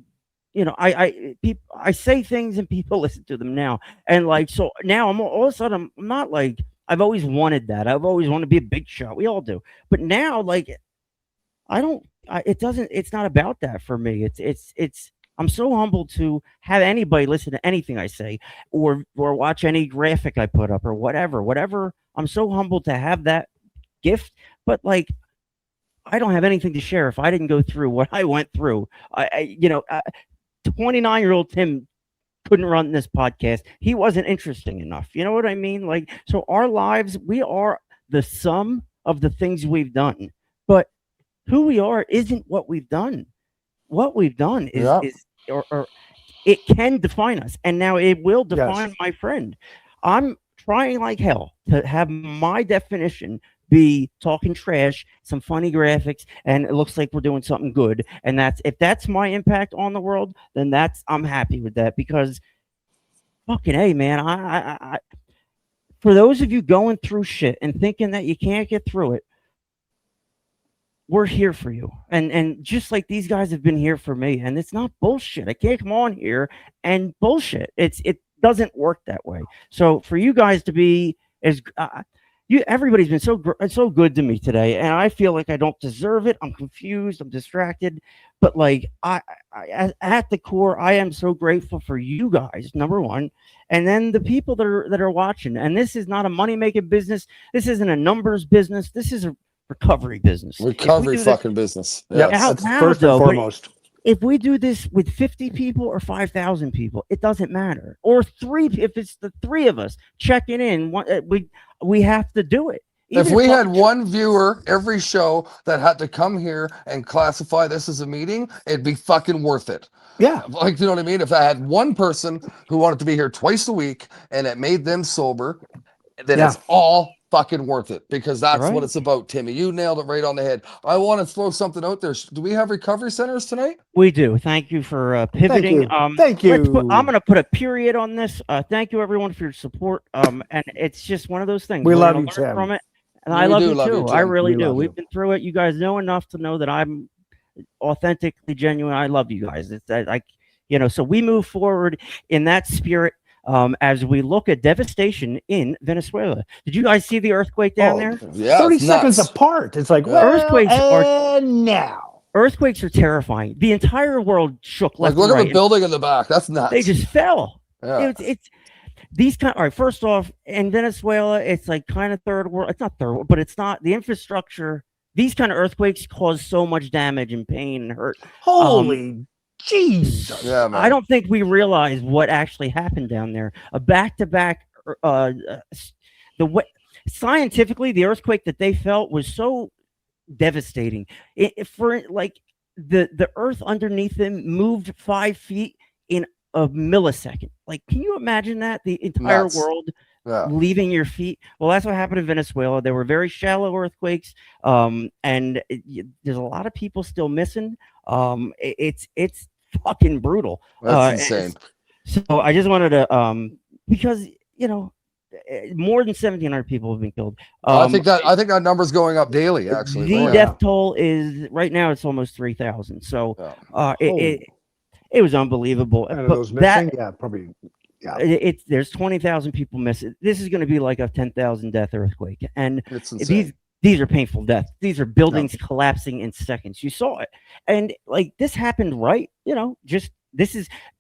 say things and people listen to them now. And like, so now I'm all of a sudden, I'm not like, I've always wanted that. I've always wanted to be a big shot. We all do. But now, like, it's not about that for me. I'm so humbled to have anybody listen to anything I say or watch any graphic I put up or whatever. I'm so humbled to have that gift, but like, I don't have anything to share if I didn't go through what I went through. 29-year-old Tim couldn't run this podcast. He wasn't interesting enough. You know what I mean? Like, so our lives, we are the sum of the things we've done, but who we are isn't what we've done. What we've done is it can define us, and now it will define my friend. I'm trying like hell to have my definition be talking trash, some funny graphics, and it looks like we're doing something good. And if that's my impact on the world, then I'm happy with that, because fucking A, man, I for those of you going through shit and thinking that you can't get through it, we're here for you. And just like these guys have been here for me, and it's not bullshit. I can't come on here and bullshit. It doesn't work that way. So for you guys to be as everybody's been so good to me today, and I feel like I don't deserve it. I'm confused. I'm distracted, but like at the core, I am so grateful for you guys. Number one, and then the people that are watching. And this is not a money making business. This isn't a numbers business. This is a recovery business. Recovery fucking business. Yeah, Yes. that's first and foremost. If we do this with 50 people or 5,000 people, it doesn't matter. Or if it's the three of us checking in, we have to do it. If we had one viewer every show that had to come here and classify this as a meeting, it'd be fucking worth it. Yeah. Like, you know what I mean? If I had one person who wanted to be here twice a week and it made them sober, then it's all fucking worth it, because that's what it's about, Timmy. You nailed it right on the head. I want to throw something out there. Do we have recovery centers tonight? We do. Thank you for pivoting. Thank you. I'm going to put a period on this. Thank you, everyone, for your support. And it's just one of those things. We We're love gonna you, learn Tim. from it. And I love you too. I really We do. love We've you. been through it. You guys know enough to know that I'm authentically genuine. I love you guys. So we move forward in that spirit. As we look at devastation in Venezuela. Did you guys see the earthquake down there? Yeah, 30 it's seconds nuts. apart. It's like, Earthquakes now. Earthquakes are terrifying. The entire world shook Like, left look and at right. the building in the back. That's nuts. They just fell. Yeah. It's these kind. All right, first off, in Venezuela, it's like kind of third world. It's not third world, but it's not the infrastructure. These kind of earthquakes cause so much damage and pain and hurt. Holy Jesus. Yeah, man. I don't think we realize what actually happened down there. A back-to-back, scientifically, the earthquake that they felt was so devastating. The earth underneath them moved 5 feet in a millisecond. Like, can you imagine that? The entire Nuts. world Yeah. leaving your feet. Well, that's what happened in Venezuela. They were very shallow earthquakes, and there's a lot of people still missing. It's fucking brutal. That's insane. So I just wanted to, because more than 1,700 people have been killed. I think that number's going up daily. Actually, the death toll is right now it's almost 3,000. So it was unbelievable. And But those missing, probably. Yeah. There's 20,000 people missing. This is going to be like a 10,000 death earthquake, and It's insane. these are painful deaths. These are buildings collapsing in seconds. You saw it, and like this happened right.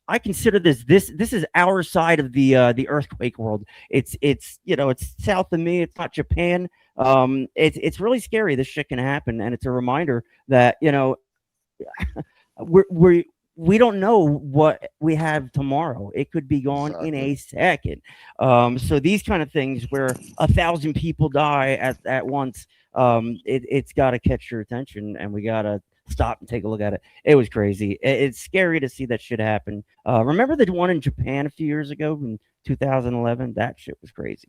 I consider this is our side of the earthquake world. It's south of me. It's not Japan. It's really scary. This shit can happen, and it's a reminder that we don't know what we have tomorrow. It could be gone in a second. So these kind of things where 1,000 people die at once, it's got to catch your attention, and we got to stop and take a look at it. It was crazy. It's scary to see that shit happen. Remember the one in Japan a few years ago in 2011? That shit was crazy.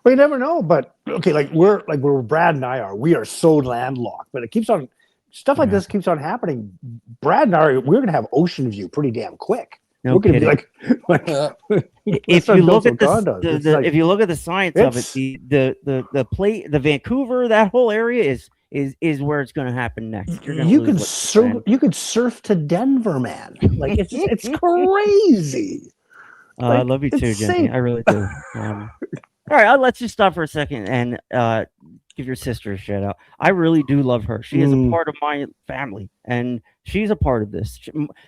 You never know, but okay, like where Brad and I are, we are so landlocked, but it keeps on. Stuff like this keeps on happening. Brad and I, we're going to have ocean view pretty damn quick. No we're going to kidding. be like if you look at if you look at the science of it, the Vancouver, that whole area is where it's going to happen next. You could surf to Denver, man. Like it's crazy. I love you too, Jenny. I really do. All right, let's just stop for a second and give your sister a shout out. I really do love her. She is a part of my family, and she's a part of this.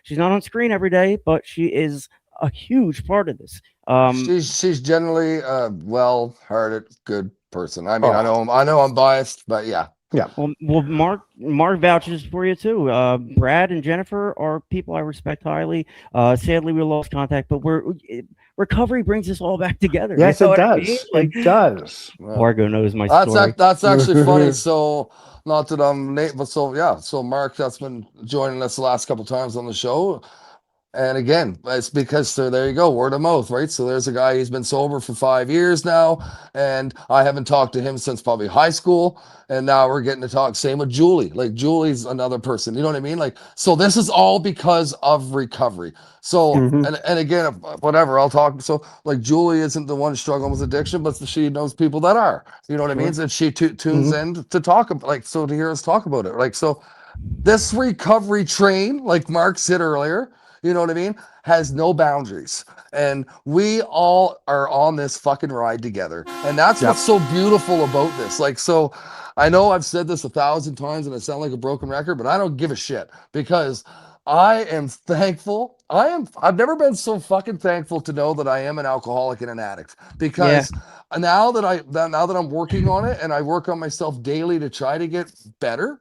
She's not on screen every day, but she is a huge part of this. She's generally a well-hearted, good person. I mean, I know I'm biased, but yeah. Yeah. Well, Mark vouches for you too. Brad and Jennifer are people I respect highly. Sadly, we lost contact, but recovery brings us all back together. Yes, it does. It does. Margo knows my story. That's actually funny. So, not that I'm Nate, but so Mark, that's been joining us the last couple times on the show. And again, it's because there you go, word of mouth, right? So there's a guy, he's been sober for 5 years now, and I haven't talked to him since probably high school. And now we're getting to talk. Same with Julie. Like, Julie's another person. You know what I mean? Like, so this is all because of recovery. So, and again, whatever, I'll talk. So, like, Julie isn't the one struggling with addiction, but she knows people that are. You know what I mean? And she tunes in to talk about, like, so to hear us talk about it. Like, so this recovery train, like Mark said earlier, you know what I mean, has no boundaries. And we all are on this fucking ride together. And that's what's so beautiful about this. Like, so I know I've said this 1,000 times and I sound like a broken record, but I don't give a shit because I am thankful. I've never been so fucking thankful to know that I am an alcoholic and an addict, because now that I'm working on it and I work on myself daily to try to get better,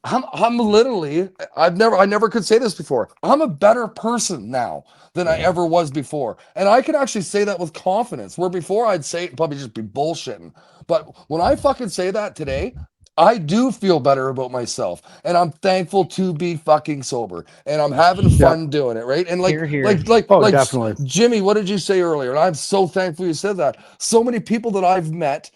I'm literally, I never could say this before. I'm a better person now than I ever was before. And I can actually say that with confidence, where before I'd say it, probably just be bullshitting. But when I fucking say that today, I do feel better about myself, and I'm thankful to be fucking sober, and I'm having fun doing it, right? And like definitely. Jimmy, what did you say earlier? And I'm so thankful you said that. So many people that I've met,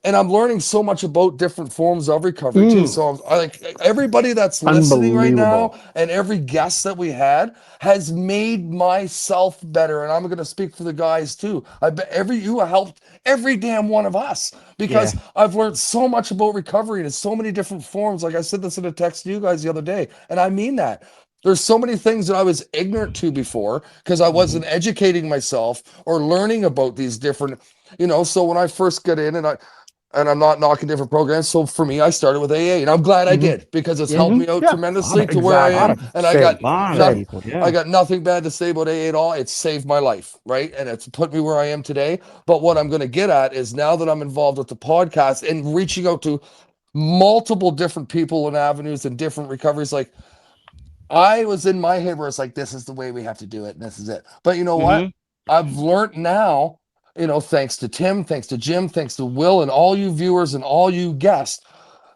and I'm learning so much about different forms of recovery too. So I like everybody that's listening right now, and every guest that we had has made myself better. And I'm going to speak for the guys too. I bet you helped every damn one of us, because I've learned so much about recovery in so many different forms. Like I said this in a text to you guys the other day, and I mean that. There's so many things that I was ignorant to before because I wasn't educating myself or learning about these different, so when I first get in, and I'm not knocking different programs. So for me, I started with AA, and I'm glad I did, because it's helped me out tremendously to where I am. And I got nothing bad to say about AA at all. It's saved my life, right? And it's put me where I am today. But what I'm going to get at is, now that I'm involved with the podcast and reaching out to multiple different people and avenues and different recoveries, like I was in my head where it's like, this is the way we have to do it, and this is it. But you know what? I've learned now, thanks to Tim, thanks to Jim, thanks to Will, and all you viewers and all you guests,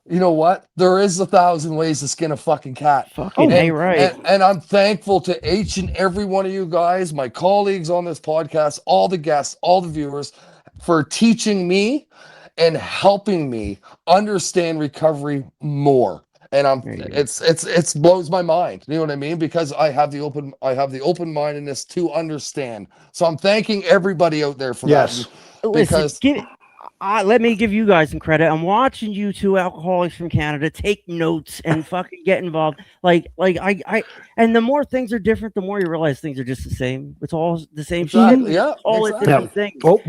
you know what? There is 1,000 ways to skin a fucking cat. And I'm thankful to each and every one of you guys, my colleagues on this podcast, all the guests, all the viewers, for teaching me and helping me understand recovery more. And it's blows my mind. You know what I mean? Because I have the open-mindedness to understand. So I'm thanking everybody out there for that. Because let me give you guys some credit. I'm watching you two alcoholics from Canada take notes and fucking get involved. Like and the more things are different, the more you realize things are just the same. It's all the same shit. Yeah, all different things. Oh,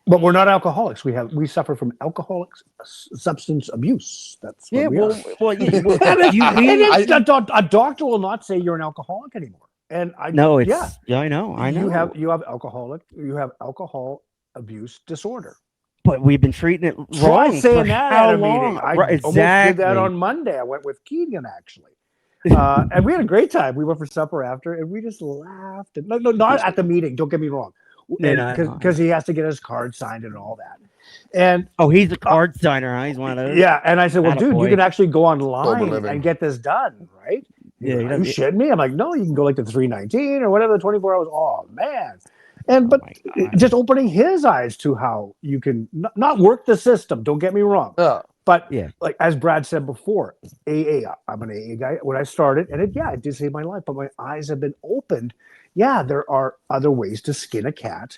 but we're not alcoholics. We suffer from alcoholic substance abuse. That's what we are. A doctor will not say you're an alcoholic anymore. And I know. You have alcohol abuse disorder. But we've been treating it wrong. Saying that at a meeting. I almost did that on Monday. I went with Keegan actually. And we had a great time. We went for supper after, and we just laughed. No, not at the meeting. Don't get me wrong. Because he has to get his card signed and all that. And he's a card signer, huh? He's one of those. Yeah, and I said, well, dude, you can actually go online and get this done, right? Yeah, are you shitting me? I'm like, no, you can go like the 319 or whatever, the 24 hours. Oh man. But just opening his eyes to how you can not work the system. Don't get me wrong. But like as Brad said before, AA. I'm an AA guy. When I started, and it did save my life. But my eyes have been opened. Yeah, there are other ways to skin a cat.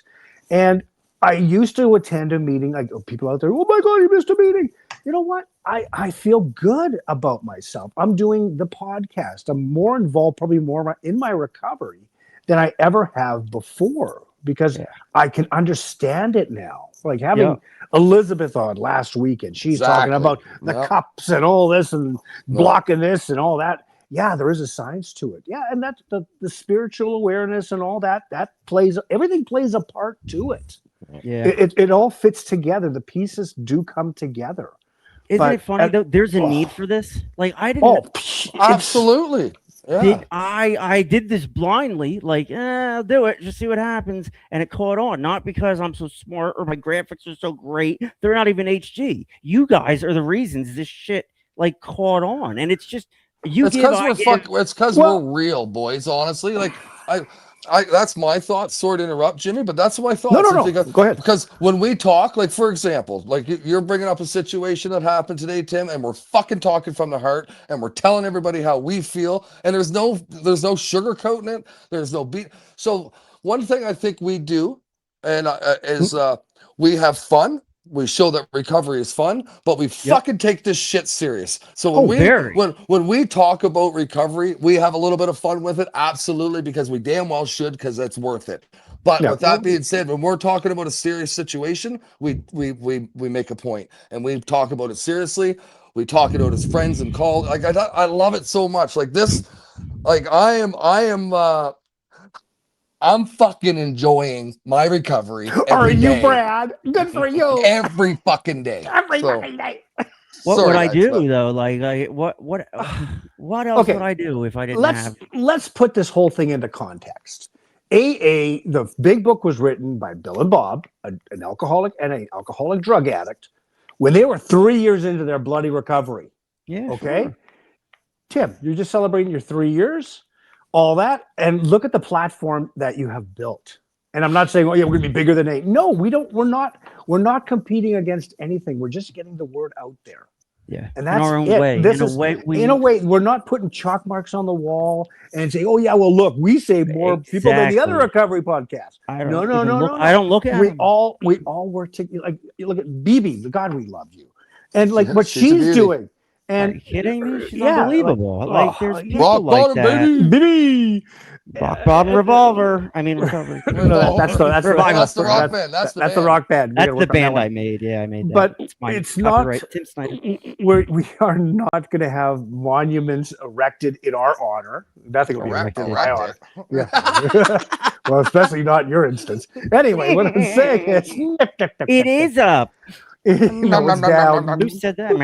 And I used to attend a meeting, like people out there, oh my God, you missed a meeting. You know what? I feel good about myself. I'm doing the podcast. I'm more involved, probably more in my recovery than I ever have before, because I can understand it now. Like having Elizabeth on last week, and she's talking about the cups and all this and blocking this and all that. Yeah, there is a science to it. Yeah, and that's the spiritual awareness and all that. Everything plays a part to it. Yeah, it all fits together. The pieces do come together. Isn't it funny though? There's a need for this. Like I didn't. Absolutely. Yeah. I did this blindly, like I'll do it, just see what happens, and it caught on. Not because I'm so smart or my graphics are so great. They're not even HG. You guys are the reasons this shit like caught on, and it's just. It's because we're real, boys. Honestly, like I that's my thoughts. Sorry to interrupt, Jimmy, but that's my thoughts. No. Go ahead. Because when we talk, like for example, like you're bringing up a situation that happened today, Tim, and we're fucking talking from the heart, and we're telling everybody how we feel, and there's no sugarcoating it. There's no beat. So one thing I think we do, and is we have fun. we show that recovery is fun, but we fucking take this shit serious. So when we talk about recovery, we have a little bit of fun with it, absolutely, because we damn well should, because it's worth it. But with that being said, when we're talking about a serious situation, we make a point and we talk about it seriously. We talk about it as friends and call. Like I love it so much. Like this, like I'm fucking enjoying my recovery. Are you, day. Brad? Good for you. Every fucking day. Every fucking day. What would I do though? Like, what else would I do if I didn't have? Let's put this whole thing into context. AA, the big book was written by Bill and Bob, an alcoholic and an alcoholic drug addict, when they were 3 years into their bloody recovery. Yeah. Okay. Sure. Tim, you're just celebrating your 3 years, all that, and look at the platform that you have built. And I'm not saying, oh yeah, we're gonna be bigger than A. No, we don't. We're not competing against anything. We're just getting the word out there. Yeah, and that's in our own it. way. In a way, we're not putting chalk marks on the wall and saying, "Oh yeah, well look, we save more people than the other recovery podcasts." No. I don't look at. We all work together. Like you look at BB, God, we love you, and like what she's doing. And are you kidding me? She's unbelievable. Like there's people rock like bottom, that. Baby. Rock bottom revolver. I mean, recovery. That's the rock band. That's the rock band. That's the band I made. Yeah, I made that. But it's not. Tim Snyder. We are not going to have monuments erected in our honor. Nothing will be erected in my honor. Yeah. Well, especially not in your instance. Anyway, what I'm saying is, it is up. It's down. Who said that?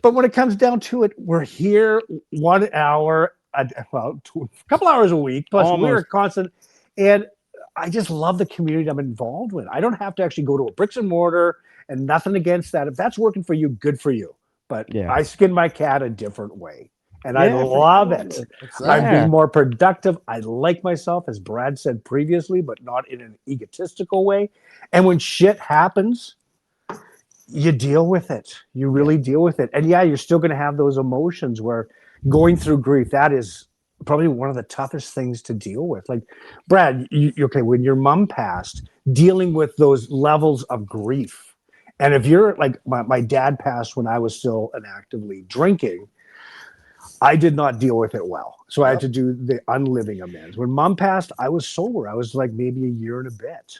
But when it comes down to it, we're here 1 hour. A couple hours a week, plus we're constant, and I just love the community I'm involved with. I don't have to actually go to a bricks and mortar, and nothing against that. If that's working for you, good for you. But I skin my cat a different way, and I love it. I'm being more productive. I like myself, as Brad said previously, but not in an egotistical way. And when shit happens, you deal with it. You really deal with it. And you're still going to have those emotions where going through grief, that is probably one of the toughest things to deal with. Like, Brad, okay, when your mom passed, dealing with those levels of grief. And if you're like, my dad passed when I was still actively drinking, I did not deal with it well. So I had to do the unliving amends. When mom passed, I was sober. I was like maybe a year and a bit.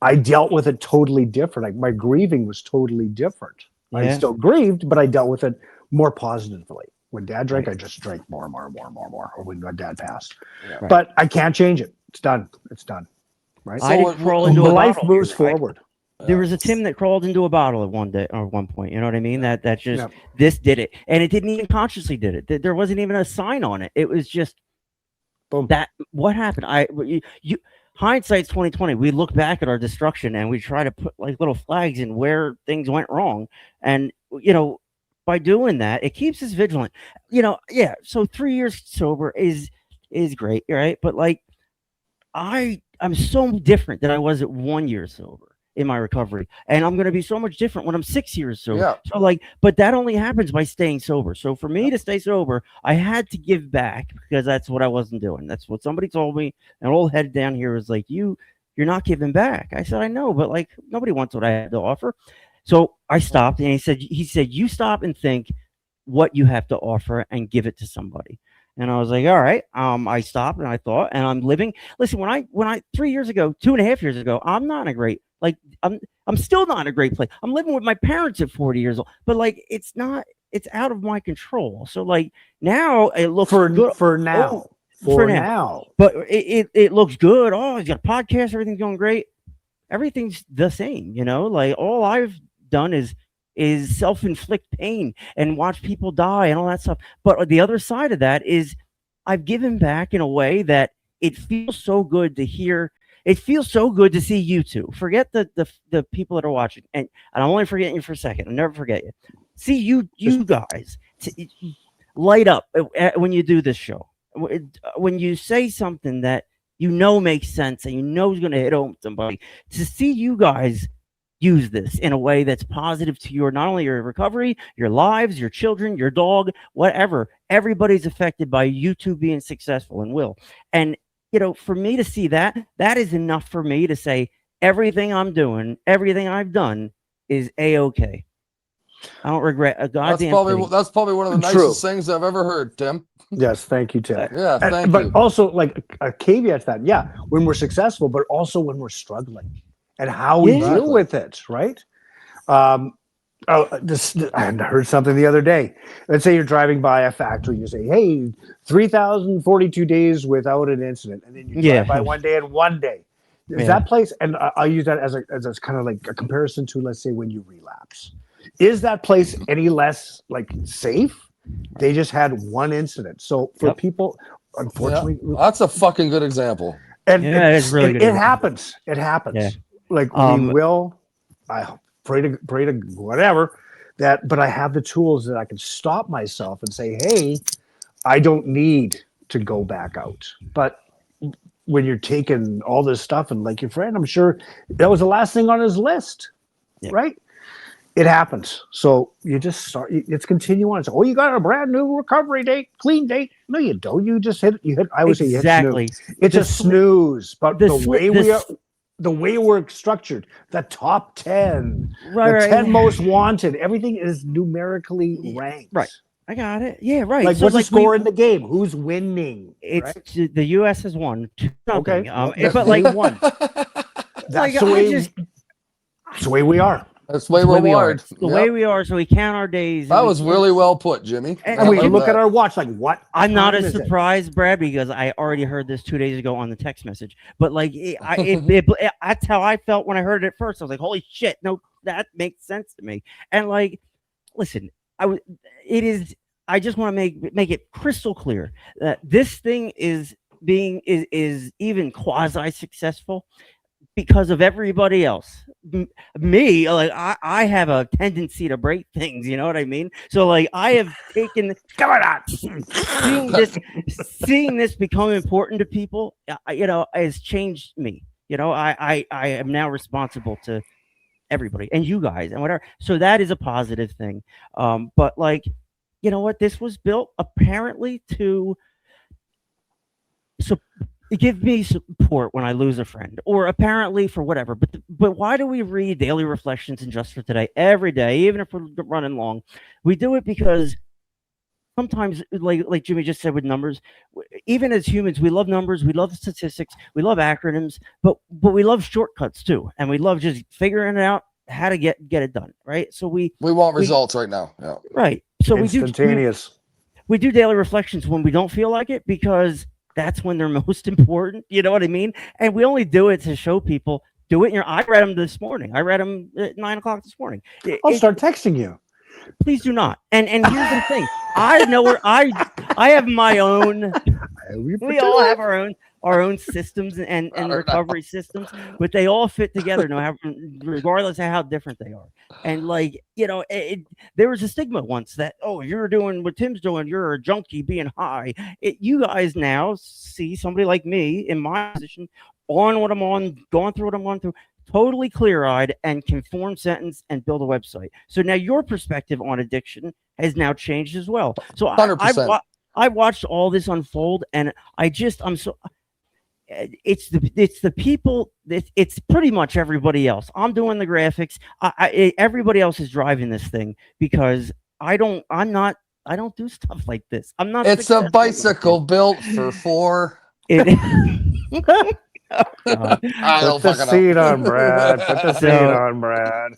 I dealt with it totally different. Like my grieving was totally different. I still grieved, but I dealt with it more positively. When dad drank, I just drank more and more and more and more and more. Or when my dad passed, but I can't change it. It's done. It's done. Right. I didn't crawl into a life bottle. moves forward. There was a Tim that crawled into a bottle at one point. You know what I mean? That just this did it, and it didn't even consciously did it. There wasn't even a sign on it. It was just boom. That what happened? You hindsight's 2020. We look back at our destruction and we try to put like little flags in where things went wrong, and by doing that, it keeps us vigilant. So 3 years sober is great, right? But like I'm so different than I was at 1 year sober in my recovery, and I'm going to be so much different when I'm 6 years sober. So but that only happens by staying sober. So for me to stay sober, I had to give back because that's what I wasn't doing. That's what somebody told me. An old head down here was like, you're not giving back. I said, I know, but like nobody wants what I had to offer. So I stopped, and he said, you stop and think what you have to offer and give it to somebody. And I was like, all right. I stopped and I thought, and I'm living. Listen, when I 3 years ago, 2.5 years ago, I'm not in a great, like, I'm still not in a great place. I'm living with my parents at 40 years old, but like, it's out of my control. So like now it looks good for now. But it looks good. Oh, he's got a podcast. Everything's going great. Everything's the same, like all I've done is self-inflict pain and watch people die and all that stuff. But the other side of that is I've given back in a way that it feels so good to hear. It feels so good to see you two. Forget the people that are watching. And I'm only forgetting you for a second. I'll never forget you. See you guys light up when you do this show. When you say something that makes sense and is going to hit home somebody, to see you guys use this in a way that's positive to not only your recovery, your lives, your children, your dog, whatever. Everybody's affected by you two being successful and will. And, for me to see that is enough for me to say, everything I'm doing, everything I've done is A-okay. I don't regret a goddamn thing. That's probably one of the True. nicest things I've ever heard, Tim. Yes, thank you, Tim. Yeah, thank you. But also, like a caveat to that, yeah, when we're successful, but also when we're struggling and how we deal with it, right? I heard something the other day. Let's say you're driving by a factory, you say, "Hey, 3,042 days without an incident," and then you drive by one day and one day. Is that place? And I'll use that as a kind of like a comparison to, let's say, when you relapse. Is that place any less like safe? They just had one incident. So for people, unfortunately, that's a fucking good example. And it's really good. It happens. It happens. Yeah. Like we will. I pray to whatever that, but I have the tools that I can stop myself and say, "Hey, I don't need to go back out." But when you're taking all this stuff, and like your friend, I'm sure that was the last thing on his list, right? It happens. So you just start. It's continue on. So, oh, you got a brand new recovery date, clean date. No, you don't. You just hit. You hit. I would say you hit snooze. It's a snooze. But the way we're structured, the top 10, the 10 most wanted, everything is numerically ranked. Right. I got it. Yeah, right. Like, so what's the score in the game? Who's winning? It's the U.S. has won. Okay. But like one. That's the way we are. That's the way we're wired. The way we are, so we count our days. That was really well put, Jimmy. And we look at our watch like, what? I'm not as surprised, Brad, because I already heard this 2 days ago on the text message. But like, that's how I felt when I heard it at first. I was like, holy shit, no, that makes sense to me. And like, listen, I just want to make it crystal clear that this thing is even quasi successful because of everybody else. Me, like I have a tendency to break things, you know what I mean? So like I have taken seeing this become important to people, has changed me. I am now responsible to everybody and you guys and whatever. So that is a positive thing. But like, you know what? This was built apparently to give me support when I lose a friend, or apparently for whatever. But why do we read Daily Reflections and Just for Today every day, even if we're running long? We do it because sometimes, like Jimmy just said with numbers, even as humans, we love numbers, we love statistics, we love acronyms, but we love shortcuts too, and we love just figuring out how to get it done, right? So we want results right now, yeah, right. So instantaneous. We do daily reflections when we don't feel like it because that's when they're most important. You know what I mean? And we only do it to show people. Do it. I read them this morning. I read them at 9 o'clock this morning. I'll start texting you. Please do not. And here's the thing. I know where I have my own. We all have our own systems and recovery systems, but they all fit together, regardless of how different they are. And like, there was a stigma once that, oh, you're doing what Tim's doing, you're a junkie being high. You guys now see somebody like me in my position on what I'm on, going through what I'm going through, totally clear-eyed and can form sentence and build a website. So now your perspective on addiction has now changed as well. So 100%. I watched all this unfold, and I'm so. It's the people. It's pretty much everybody else. I'm doing the graphics. Everybody else is driving this thing because I don't do stuff like this. I'm not. It's a bicycle built for four. Put the seat on, Brad. Put the seat on, Brad.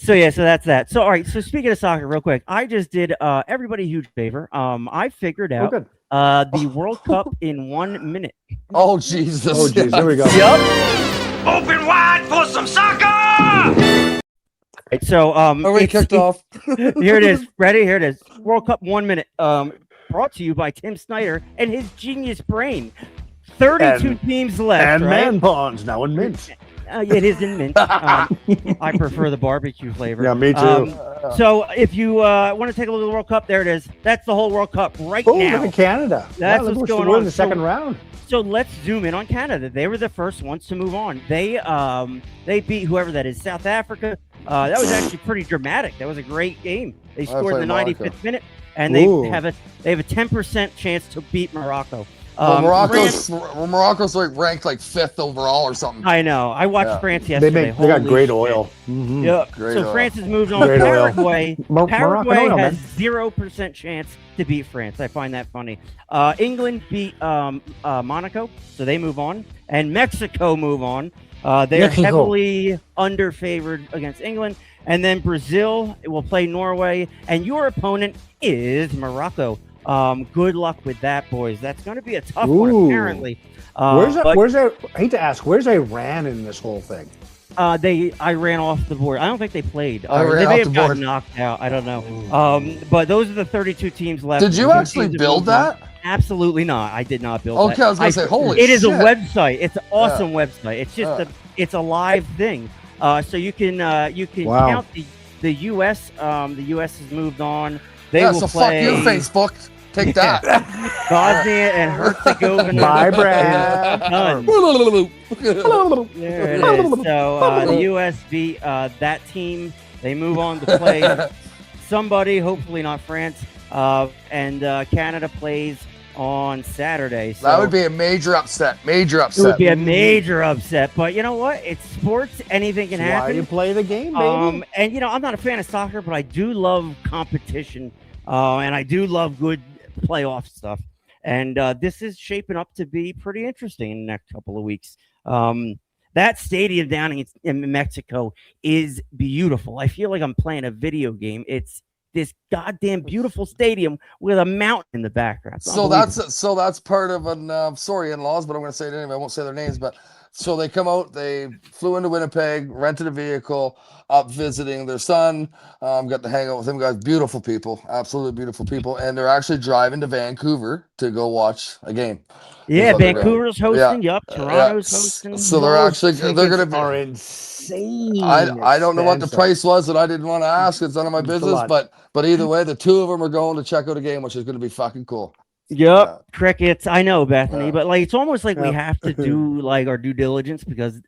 So that's that. So all right. So speaking of soccer, real quick, I just did everybody a huge favor. I figured out the World Cup in 1 minute. Oh Jesus! Oh jeez, here we go. Yep. Open wide for some soccer. Right, so already kicked off. Here it is. Ready? Here it is. World Cup 1 minute. Brought to you by Tim Snyder and his genius brain. 32 teams left. And right? man pawns now in mint. It is in mint. I prefer the barbecue flavor. Yeah, me too. So if you want to take a look at the World Cup, there it is. That's the whole World Cup right now. Look at Canada. That's what's going on. We're in the second round. So let's zoom in on Canada. They were the first ones to move on. They beat whoever that is, South Africa. That was actually pretty dramatic. That was a great game. They scored in the 95th minute, and they have a 10% chance to beat Morocco. Morocco's like ranked like 5th overall or something. I know. I watched France yesterday. They got great shit. oil. Yeah. Great So oil. France has moved on. Great oil. Paraguay. Moroccan Paraguay oil, has man. 0% chance to beat France. I find that funny. England beat Monaco, so they move on, and Mexico move on. They're Mexico. heavily underfavored against England, and then Brazil will play Norway, and your opponent is Morocco. Good luck with that, boys. That's going to be a tough one, apparently. Where's but, I hate to ask, where's Iran in this whole thing? I ran off the board. I don't think they played. I ran They off may the have gotten board. knocked out. I don't know. But those are the 32 teams left. Did you The actually teams have build moved on. that? Absolutely not. I did not build that. Okay, I was gonna say, holy It is a shit. website. It's an awesome website. It's just it's a live thing. So you can Wow. count the U.S. The U.S. has moved on. They Yeah, will so play fuck you, Facebook. Take that. Bosnia and Herzegovina. Bye, Brad. Done. There it is. So the U.S. beat that team. They move on to play somebody, hopefully not France. And Canada plays on Saturday. So That would be a major upset. Major it would upset. be a major upset. But you know what? It's sports. Anything can That's why happen. you play the game, baby. And you know, I'm not a fan of soccer, but I do love competition, and I do love good playoff stuff. And this is shaping up to be pretty interesting in the next couple of weeks. That stadium down in Mexico is beautiful. I feel like I'm playing a video game. It's this goddamn beautiful stadium with a mountain in the background. It's So unbelievable. that's part of an sorry in-laws, but I'm going to say it anyway. I won't say their names, but so they come out. They flew into Winnipeg, rented a vehicle, up visiting their son. Got to hang out with him. Guys, beautiful people, absolutely beautiful people, and they're actually driving to Vancouver to go watch a game. Yeah, Is what they're doing. Vancouver's hosting. Yeah. Yup, Toronto's hosting. So they're actually they're going to be. are insane. I don't know what the expensive. price was, and I didn't want to ask. It's none of my It's a business. lot. But either way, the two of them are going to check out a game, which is going to be fucking cool. Yep, Yeah. crickets. I know, Bethany, Yeah. but like it's almost like we Yeah. have to do like our due diligence because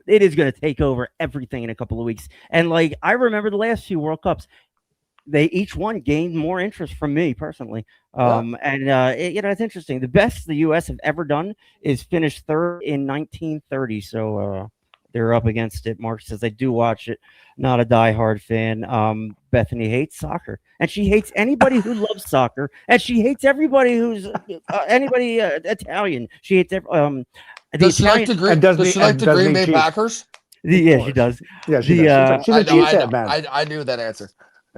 it is going to take over everything in a couple of weeks. And like I remember the last few World Cups, they each one gained more interest from me personally. And you know, it's interesting. The best the U.S. have ever done is finish third in 1930. So they're up against it. Mark says I do watch it. Not a diehard fan. Bethany hates soccer, and she hates anybody who loves soccer, and she hates everybody who's anybody Italian. She hates the Does she like Italian. the Green, and does does the- she like and the does Green the Bay Chiefs. Packers? Yeah, she does. Yeah, she The, does. She's a Chiefs man. I knew that answer.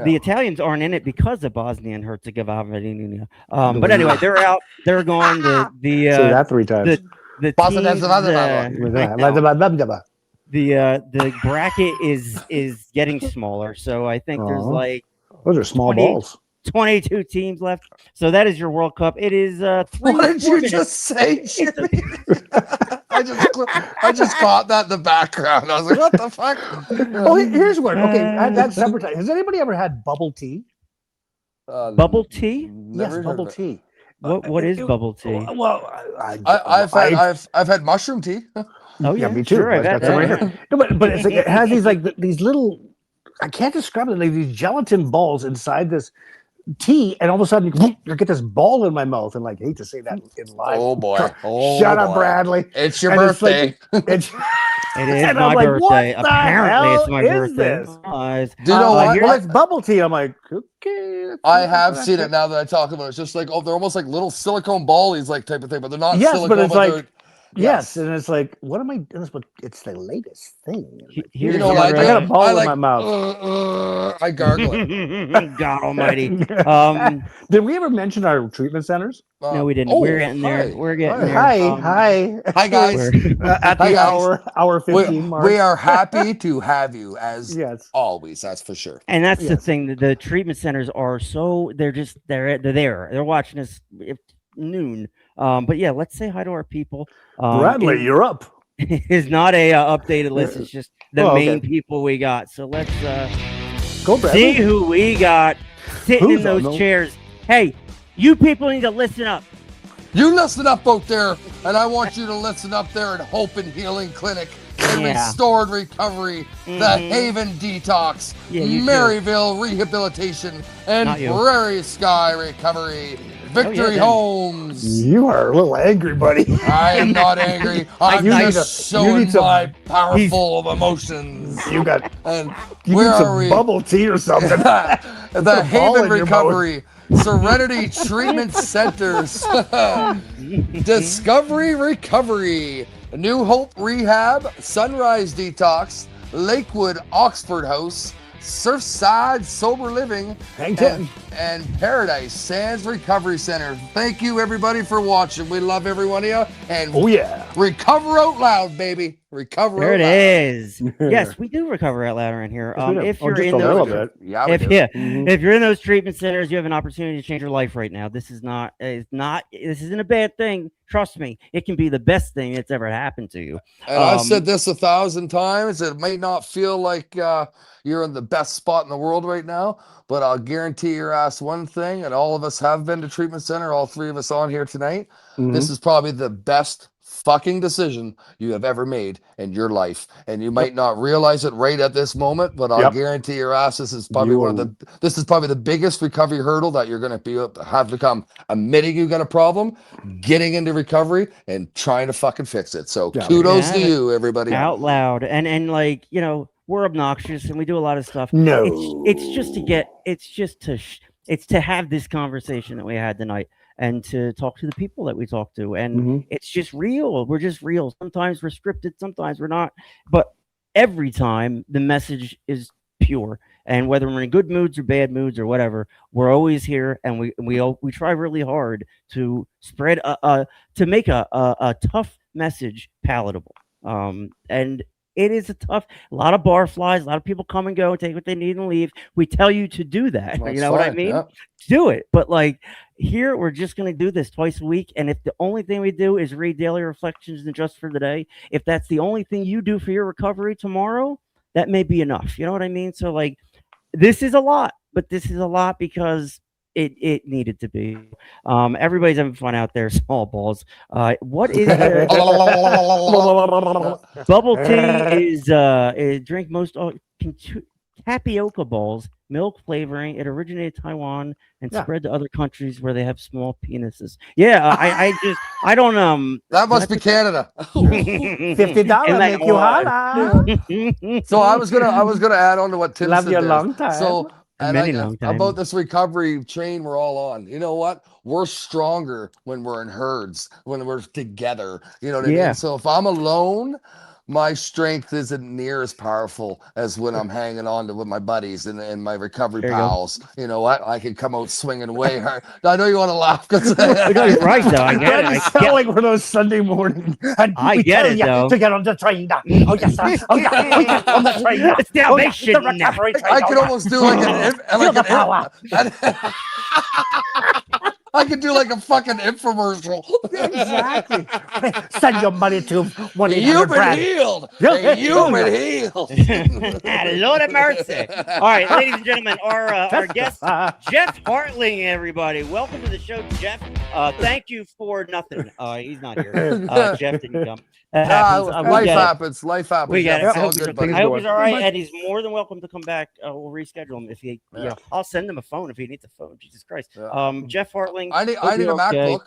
The Italians aren't in it because of Bosnia and Herzegovina. But anyway, they're out. They're gone. Say The that 3 times. the Bosnia teams, the bracket is getting smaller. So I think there's Aw. like Those are small 20 balls. 22 teams left. So that is your World Cup. It is 3 What did or 4 you minutes. just say, Jimmy? I just caught that in the background. I was like, what the fuck? Oh, here's one. Okay, that's separate time. Has anybody ever had bubble tea? Bubble tea? Never Yes, heard bubble of it. tea. What is bubble tea? Well, I've had mushroom tea. Oh yeah, yeah, me too. Sure, I I've got had some right that. here. No, but it's like, it has these like these little. I can't describe it. Like these gelatin balls inside this tea, and all of a sudden you get this ball in my mouth, and like I hate to say that in live. Oh boy! Shut up, boy. Bradley. It's your And it's like- birthday. It's, It is and my I'm like, birthday. what the Apparently, it's hell my is birthday. this? Do you know what? here's bubble tea. I'm like, okay. I have seen it now that I talk about it. It's just like, oh, they're almost like little silicone ballies, like type of thing, but they're not Yes, silicone. but it's like, they're- yes, and it's like, what am I doing? This, but it's the latest thing. Here's you know what I do? I got a ball I in like, my mouth. I gargle it. God Almighty. Did we ever mention our treatment centers? No, we didn't. Oh, We're getting there. hi. We're getting there. Hi. Hi, guys. At Hi, the guys. hour 15 We, mark. we are happy to have you as Yes. always. That's for sure. And that's the Yes. thing. The treatment centers are so they're there. They're watching us at noon. But yeah, let's say hi to our people. Bradley, you're up. It's not a updated list. It's just the Oh, main okay. people we got. So let's Go, see Bradley. who we got sitting Who's in on those those? chairs. Hey, you people need to listen up. You listen up out there, and I want you to listen up there at Hope and Healing Clinic and Yeah. Restored Recovery, the Mhm. Haven Detox, Yeah, you too. Maryville Rehabilitation, and Not you. Prairie Sky Recovery. Victory yeah. Homes. You are a little angry, buddy. I am not angry. I'm You need just to- you showing need some- my powerful of emotions. You got. And You where need are some we? bubble tea or something. The a ball Haven in your Recovery, Serenity Treatment Centers, Discovery Recovery, New Hope Rehab, Sunrise Detox, Lakewood Oxford House, Surfside Sober Living, Hang ten. and Paradise Sands Recovery Center. Thank you, everybody, for watching. We love every one of you. And Oh yeah. recover out loud, baby. Recover There out it loud. is. Yes, we do recover out loud around here. Yes, we do. If Oh, you're just in a little those, bit. Yeah, we do. if you're in those treatment centers, you have an opportunity to change your life right now. This is not. This isn't a bad thing. Trust me, it can be the best thing that's ever happened to you. And I've said this 1,000 times. It may not feel like you're in the best spot in the world right now, but I'll guarantee your ass one thing, and all of us have been to treatment center, all three of us on here tonight. This is probably the best fucking decision you have ever made in your life. And you might not realize it right at this moment, but I'll guarantee your ass this is probably this is probably the biggest recovery hurdle that you're going to have to come admitting you got a problem, getting into recovery, and trying to fucking fix it. So kudos to you, everybody. Out loud, and like, you know, we're obnoxious and we do a lot of stuff. No. it's to have this conversation that we had tonight, and to talk to the people that we talk to, and it's just real. We're just real. Sometimes we're scripted, sometimes we're not, but every time the message is pure. And whether we're in good moods or bad moods or whatever, we're always here, and we try really hard to spread to make a tough message palatable. And it is a lot of bar flies, a lot of people come and go and take what they need and leave. We tell you to do that. That's you know what I fine, mean? yeah. Do it. But like here, we're just going to do this twice a week. And if the only thing we do is read daily reflections and just for the day, if that's the only thing you do for your recovery tomorrow, that may be enough. You know what I mean? So like, this is a lot, but this is a lot because it needed to be. Everybody's having fun out there. Small balls. What is bubble tea? Is drink most tapioca balls, milk flavoring. It originated in Taiwan and spread to other countries where they have small penises. Yeah, I don't That must be Canada. $50 make you holla. So I was gonna add on to what Tim Love said you a there. long time. So Long time. about this recovery chain we're all on. You know what? We're stronger when we're in herds, when we're together. You know what I mean? So if I'm alone, my strength isn't near as powerful as when I'm hanging on to with my buddies and my recovery pals. You know what? I can come out swinging way hard. I know you want to laugh because right though. I get it. You sound like one of those Sunday morning. I get it though. To get on the train. Oh yes, sir. Oh yeah, we get on the train. It's Dalmatian. The recovery train. I could almost do I could do like a fucking infomercial. Exactly. Send your money to 1-800 You've been brand. healed. Yeah, You've been healed. Lord have mercy. All right, ladies and gentlemen, our guest, Jeff Hartling, everybody. Welcome to the show, Jeff. Thank you for nothing. He's not here. Jeff didn't come. Life happens. Life happens. We got it. It's all good, buddy. I hope he's all right, and he's more than welcome to come back. We'll reschedule him if he. I'll send him a phone if he needs a phone. Jesus Christ. Jeff Hartling. I need a MacBook.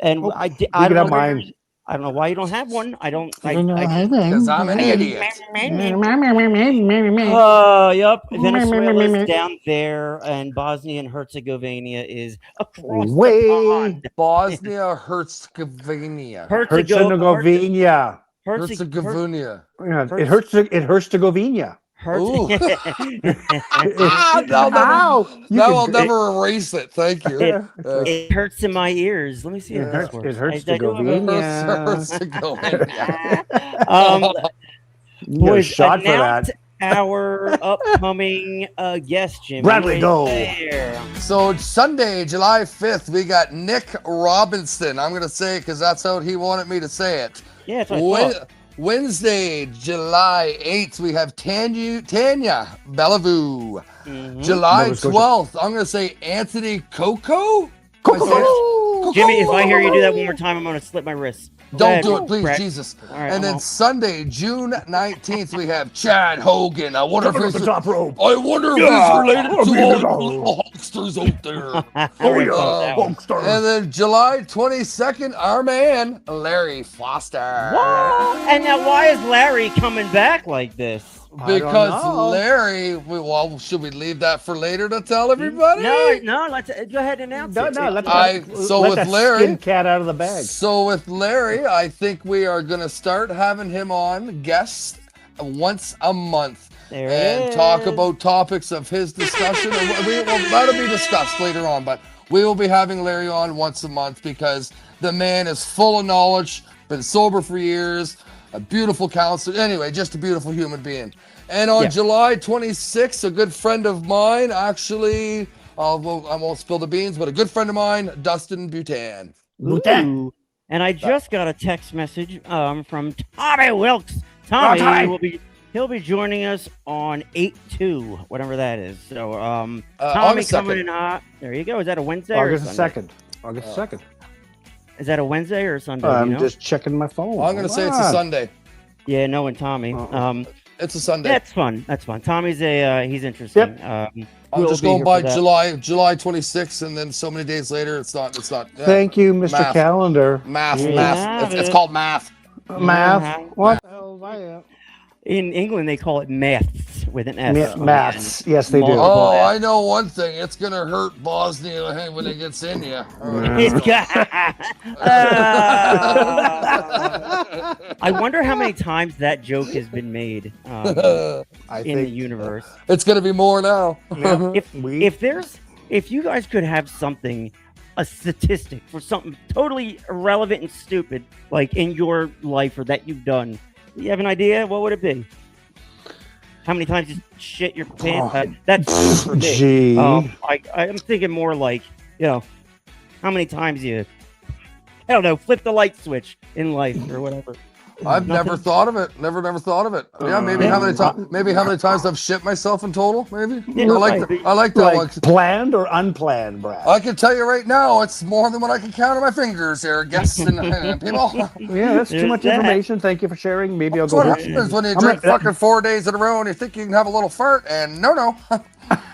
And I don't know. I don't know why you don't have one. I don't. Because I'm an idiot. Yep. Venezuela's down there, and Bosnia and Herzegovina is across the pond. Bosnia, Herzegovina. Herzegovina. Herzegovina. It hurts to Govina. Ooh. I'll never erase it. Thank you. It hurts in my ears. Let me see. It hurts to Govina. Boys, shot for that. Our upcoming guest, Jimmy. Bradley, go. So Sunday, July 5th, we got Nick Robinson. I'm going to say it because that's how he wanted me to say it. Yeah, that's what I thought. Wednesday, July 8th, we have Tanya Bellevue. July 12th, I'm going to say Anthony Coco. Jimmy, if I hear you do that one more time, I'm going to slip my wrist. Don't do it, please, Brett. Jesus. Right, and then Sunday, June 19th, we have Chad Hogan. I wonder if he's top rope. I wonder if he's related to folksters out there. Oh, And then July 22nd, our man, Larry Foster. What? And now, why is Larry coming back like this? Because Larry, should we leave that for later to tell everybody? No, let's go ahead and announce it. Let with Larry, skin cat out of the bag. So with Larry, I think we are going to start having him on guest once a month and talk about topics of his discussion. That'll be discussed later on, but we will be having Larry on once a month because the man is full of knowledge, been sober for years, a beautiful counselor. Anyway, just a beautiful human being. And on July 26th, a good friend of mine, actually, I won't spill the beans, but a good friend of mine, Dustin Butan. Ooh. And I just got a text message from Tommy Wilkes. Tommy he'll be joining us on 8/2, whatever that is. So Tommy coming in hot. There you go. Is that a Wednesday August or Sunday? 2nd. August 2nd. Is that a Wednesday or a Sunday? I'm just checking my phone. I'm going to say it's a Sunday. Yeah, knowing Tommy. It's a Sunday. That's fun. Tommy's he's interesting. Yep. I'm just going by July 26th, and then so many days later, it's not. Thank you, Mr. Math. Calendar. Math. It's called math. Math. What the hell is that? In England, they call it maths with an S. Maths. Yes, they do. Oh, I know one thing. It's going to hurt Bosnia when it gets in you. I wonder how many times that joke has been made in the universe. It's going to be more now. If you guys could have a statistic for something totally irrelevant and stupid, like in your life or that you've done, you have an idea? What would it be? How many times you shit your pants? That's for me. Gee. I'm thinking more like, how many times you, flip the light switch in life or whatever. I've never thought of it. Never thought of it. Yeah, maybe how many times I've shit myself in total? Maybe. Yeah, I like that one. Planned or unplanned, Brad? I can tell you right now, it's more than what I can count on my fingers here, guests and people. Yeah, that's too much information. Thank you for sharing. Maybe I'll go. What happens when you drink fucking 4 days in a row and you think you can have a little fart? And no.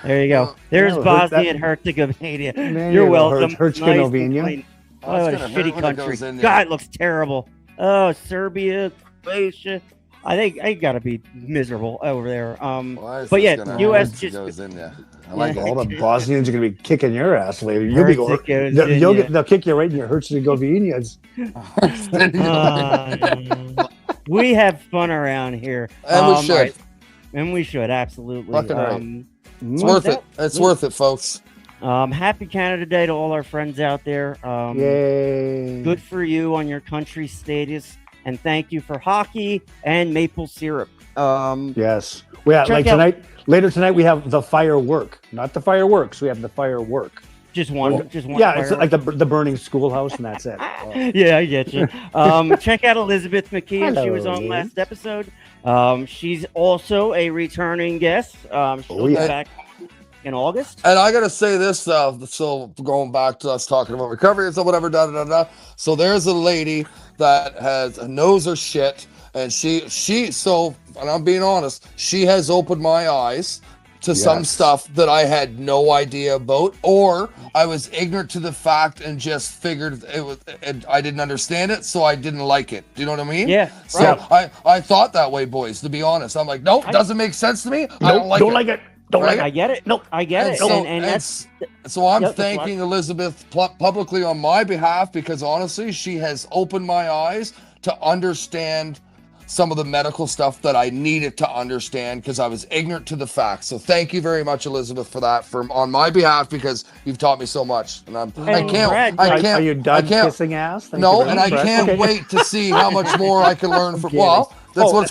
There you go. There's Bosnia and Herzegovina. You're welcome. Herzegovina. Nice. Oh, what a shitty country. God, it looks terrible. Oh, Serbia, Croatia. I think I gotta be miserable over there. But yeah, U.S. just goes in there. I like all the Bosnians are gonna be kicking your ass later. You'll be going. They'll kick you right in your Herzegovinas. We have fun around here, and we should. Right. And we should absolutely. It's worth it. It's worth it, folks. Happy Canada Day to all our friends out there. Yay. Good for you on your country status. And thank you for hockey and maple syrup. Yes. Later tonight, we have the firework. Not the fireworks. We have the firework. Just one. Yeah, it's like the burning schoolhouse, and that's it. Yeah, I get you. Check out Elizabeth McKee. She was on last episode. She's also a returning guest. She'll be back in August. And I gotta say this, so going back to us talking about recovery and so whatever, so there's a lady that knows her shit, and and I'm being honest, she has opened my eyes to some stuff that I had no idea about, or I was ignorant to the fact and just figured I didn't understand it, so I didn't like it. Do you know what I mean? Yeah. So I thought that way, boys, to be honest. I'm like, nope, doesn't make sense to me. I don't like it. I get it. Nope, I get it. So I'm thanking Elizabeth publicly on my behalf, because honestly, she has opened my eyes to understand some of the medical stuff that I needed to understand, because I was ignorant to the facts. So thank you very much, Elizabeth, for that on my behalf, because you've taught me so much. And I can't. Are you done kissing ass? I can't wait to see how much more I can learn from. Well, that's what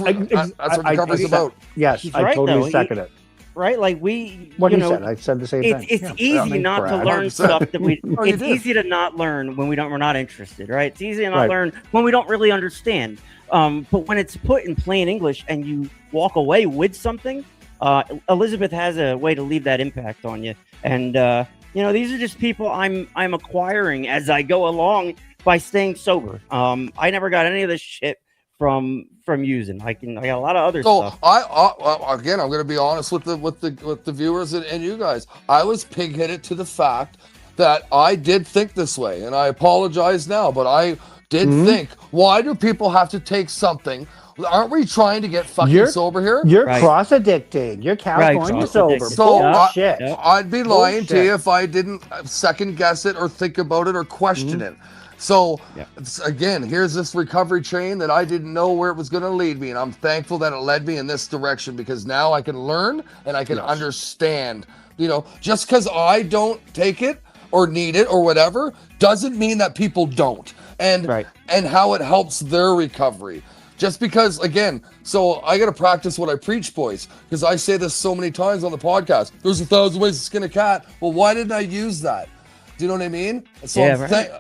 recovery's about. Yes, I totally second it. Right, like what you said. I said the same thing. It's easy not to learn stuff that we. It's easy to not learn when we're not interested, right? It's easy to not learn when we don't really understand. But when it's put in plain English and you walk away with something, Elizabeth has a way to leave that impact on you. And these are just people I'm acquiring as I go along by staying sober. I never got any of this shit from using. I got a lot of other So stuff. Again, I'm going to be honest with the viewers and you guys. I was pig-headed to the fact that I did think this way, and I apologize now, but I did think, why do people have to take something? Aren't we trying to get fucking sober here? You're Right. cross-addicting. You're California sober. So Bullshit. I'd be lying to Bullshit. you if I didn't second guess it or think about it or question it. So again, here's this recovery train that I didn't know where it was going to lead me, and I'm thankful that it led me in this direction, because now I can learn and I can understand. You know, just because I don't take it or need it or whatever doesn't mean that people don't, and how it helps their recovery. Just because, again, so I got to practice what I preach, boys, because I say this so many times on the podcast. There's 1,000 ways to skin a cat. Well, why didn't I use that? Do you know what I mean? So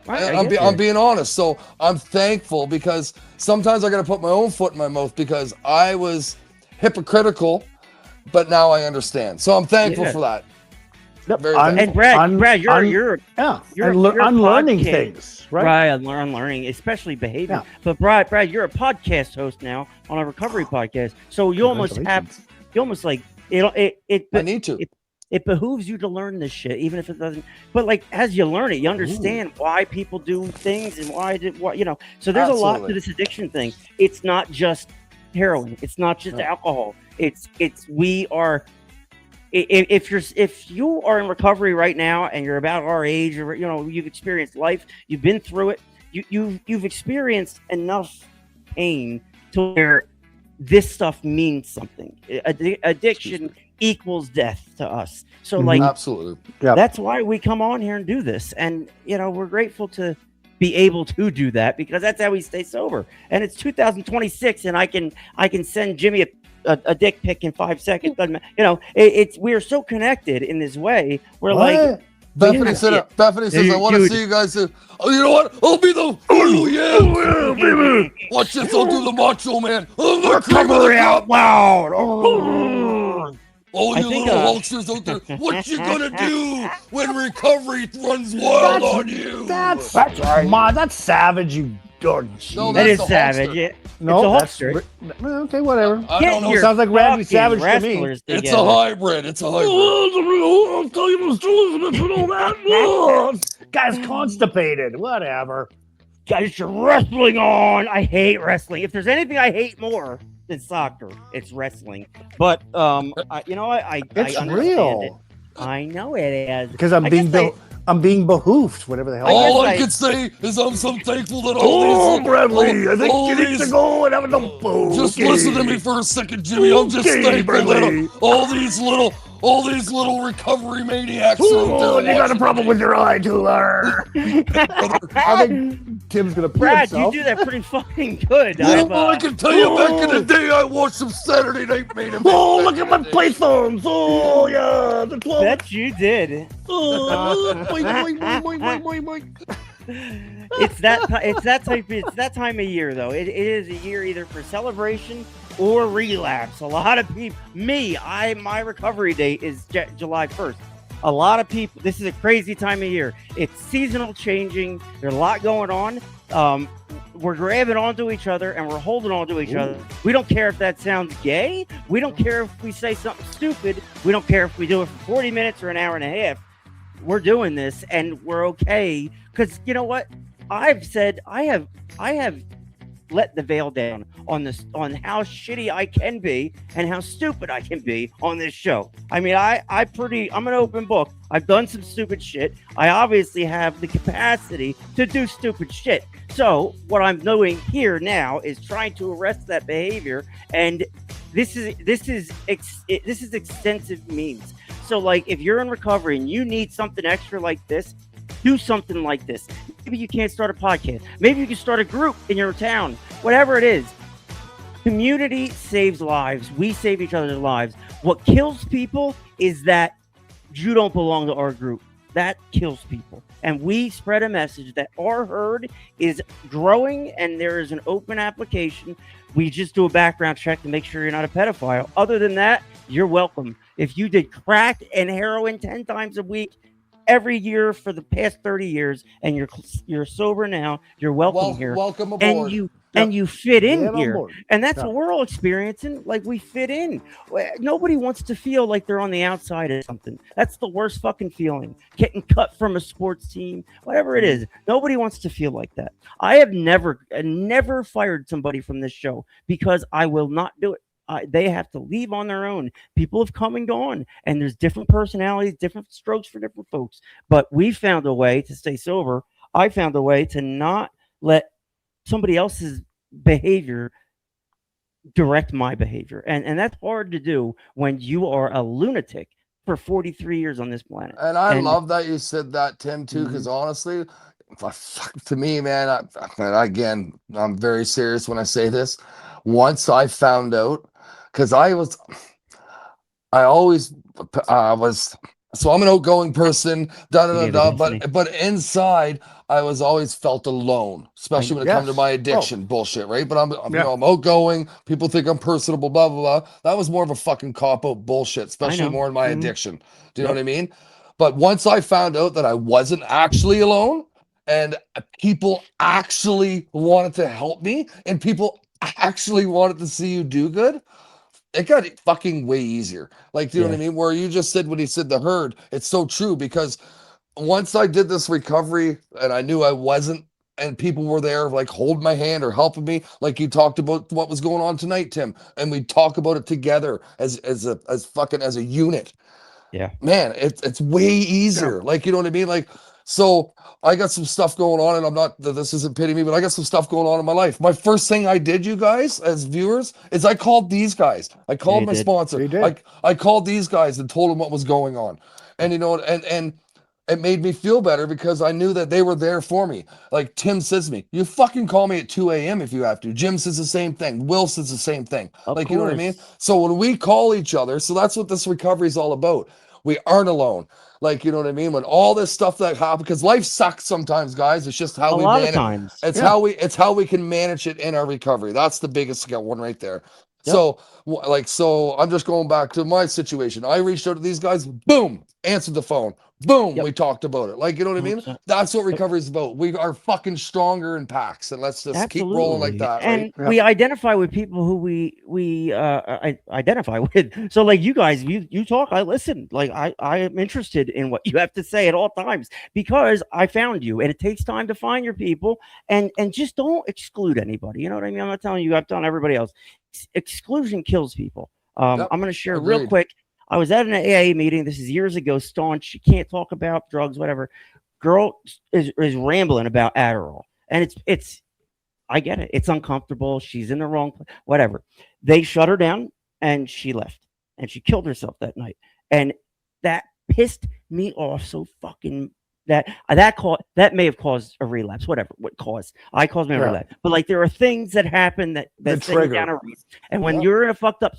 I'm being honest. So I'm thankful, because sometimes I got to put my own foot in my mouth because I was hypocritical, but now I understand. So I'm thankful for that. Very and Brad, you're unlearning things, right? Right, unlearning, especially behavior. Yeah. But Brad, you're a podcast host now on a recovery podcast, so you almost like it. I need to. It behooves you to learn this shit, even if it doesn't. But like, as you learn it, you understand why people do things and what you know. So there's a lot to this addiction thing. It's not just heroin. It's not just alcohol. We are. If you are in recovery right now and you're about our age, or you've experienced life, you've been through it, you've experienced enough pain to where this stuff means something. Addiction equals death to us. So absolutely, that's why we come on here and do this, and we're grateful to be able to do that, because that's how we stay sober. And it's 2026, and I can send Jimmy a dick pic in 5 seconds. We're so connected in this way. We're like, Bethany says, I want to see you guys. You know what? I'll be the. Watch this. I'll do the macho man. Recovery out loud. Oh, you little hulksters out there. What you gonna do when recovery runs wild on you? That's right. That's savage, you dodge. No, that is the savage. Hulkster. No, it's a Hulkster. Okay, whatever. I don't know. Sounds like Randy Savage to me. It's a hybrid. It's a hybrid. I'll tell you the stories and all that. Guy's constipated. Whatever. Guys, you're wrestling on. I hate wrestling. If there's anything I hate more than soccer, it's wrestling. But I It's understand real. it. I know it is. Because I'm being behoofed, whatever the hell. All I can say is I'm so thankful that all these. Bradley, I think you need to go and have a food. Just listen to me for a second, Jimmy. I'm just thankful that all these little recovery maniacs out there. You got a problem with your eye, Tuller. I think Tim's gonna pee Brad, himself. you do that pretty fucking good. I can tell you, back in the day, I watched some Saturday Night Main Event. Oh, look at my playphones. Oh, yeah. The 12. That you did. It's that time of year, though. It is a year either for celebration or relapse. A lot of people, my recovery date is July 1st. A lot of people, this is a crazy time of year. It's seasonal changing. There's a lot going on. We're grabbing onto each other and we're holding on to each other. We don't care if that sounds gay. We don't care if we say something stupid. We don't care if we do it for 40 minutes or an hour and a half. We're doing this and we're okay. Because you know what? I've said I have let the veil down on how shitty I can be and how stupid I can be on this show. I mean, I'm an open book. I've done some stupid shit. I obviously have the capacity to do stupid shit. So what I'm doing here now is trying to arrest that behavior, and this is extensive means. So like, if you're in recovery and you need something extra like this, do something like this. Maybe you can't start a podcast. Maybe you can start a group in your town. Whatever it is. Community saves lives. We save each other's lives. What kills people is that you don't belong to our group. That kills people. And we spread a message that our herd is growing and there is an open application. We just do a background check to make sure you're not a pedophile. Other than that, you're welcome. If you did crack and heroin 10 times a week, every year for the past 30 years, and you're sober now, you're welcome here. Welcome aboard. and you fit in Get on here. board. And that's Yeah. what we're all experiencing. Like, we fit in. Nobody wants to feel like they're on the outside of something. That's the worst fucking feeling. Getting cut from a sports team, whatever it is. Nobody wants to feel like that. I have never fired somebody from this show because I will not do it. They have to leave on their own. People have come and gone, and there's different personalities, different strokes for different folks. But we found a way to stay sober. I found a way to not let somebody else's behavior direct my behavior. And that's hard to do when you are a lunatic for 43 years on this planet. And I love that you said that, Tim, too, because honestly, to me, man, again, I'm very serious when I say this. Once I found out, because I always was, so I'm an outgoing person, but inside I was always felt alone, especially when it comes to my addiction bullshit, right? But I'm you know, I'm outgoing. People think I'm personable, blah blah blah. That was more of a fucking cop-out bullshit, especially more in my addiction. Do you know what I mean? But once I found out that I wasn't actually alone, and people actually wanted to help me, and people actually wanted to see you do good, it got fucking way easier. Like, do you know what I mean? Where you just said when he said the herd, it's so true, because once I did this recovery and I knew I wasn't, and people were there like holding my hand or helping me, like you talked about what was going on tonight, Tim, and we talk about it together as a unit. Yeah, man, it's way easier. Like, you know what I mean? Like, so I got some stuff going on, and I'm not, this isn't pity me, but I got some stuff going on in my life. My first thing I did, you guys, as viewers, is I called these guys. I called my sponsor. I called these guys and told them what was going on. And, you know, and it made me feel better because I knew that they were there for me. Like Tim says to me, you fucking call me at 2 a.m. if you have to. Jim says the same thing. Will says the same thing. You know what I mean? So when we call each other, so that's what this recovery is all about. We aren't alone. Like, you know what I mean? When all this stuff that happens, because life sucks sometimes, guys. It's just how we manage it. It's how we can manage it in our recovery. That's the biggest one right there. So I'm just going back to my situation. I reached out to these guys, boom, answered the phone. Boom, we talked about it. Like, you know what I mean? That's what recovery is about. We are fucking stronger in packs, and let's just keep rolling like that. And we identify with people who we identify with. So, like, you guys, you talk, I listen. Like, I am interested in what you have to say at all times because I found you, and it takes time to find your people, and just don't exclude anybody. You know what I mean? I'm not telling you, I'm telling everybody else. Exclusion kills people. I'm going to share real quick. I was at an AA meeting. This is years ago. Staunch. She can't talk about drugs, whatever. Girl is rambling about Adderall, and it's. I get it. It's uncomfortable. She's in the wrong place. Whatever. They shut her down, and she left, and she killed herself that night. And that pissed me off so fucking. That may have caused a relapse, whatever. What caused? I caused my relapse. But like, there are things that happen that trigger down a reason. And when you're in a fucked up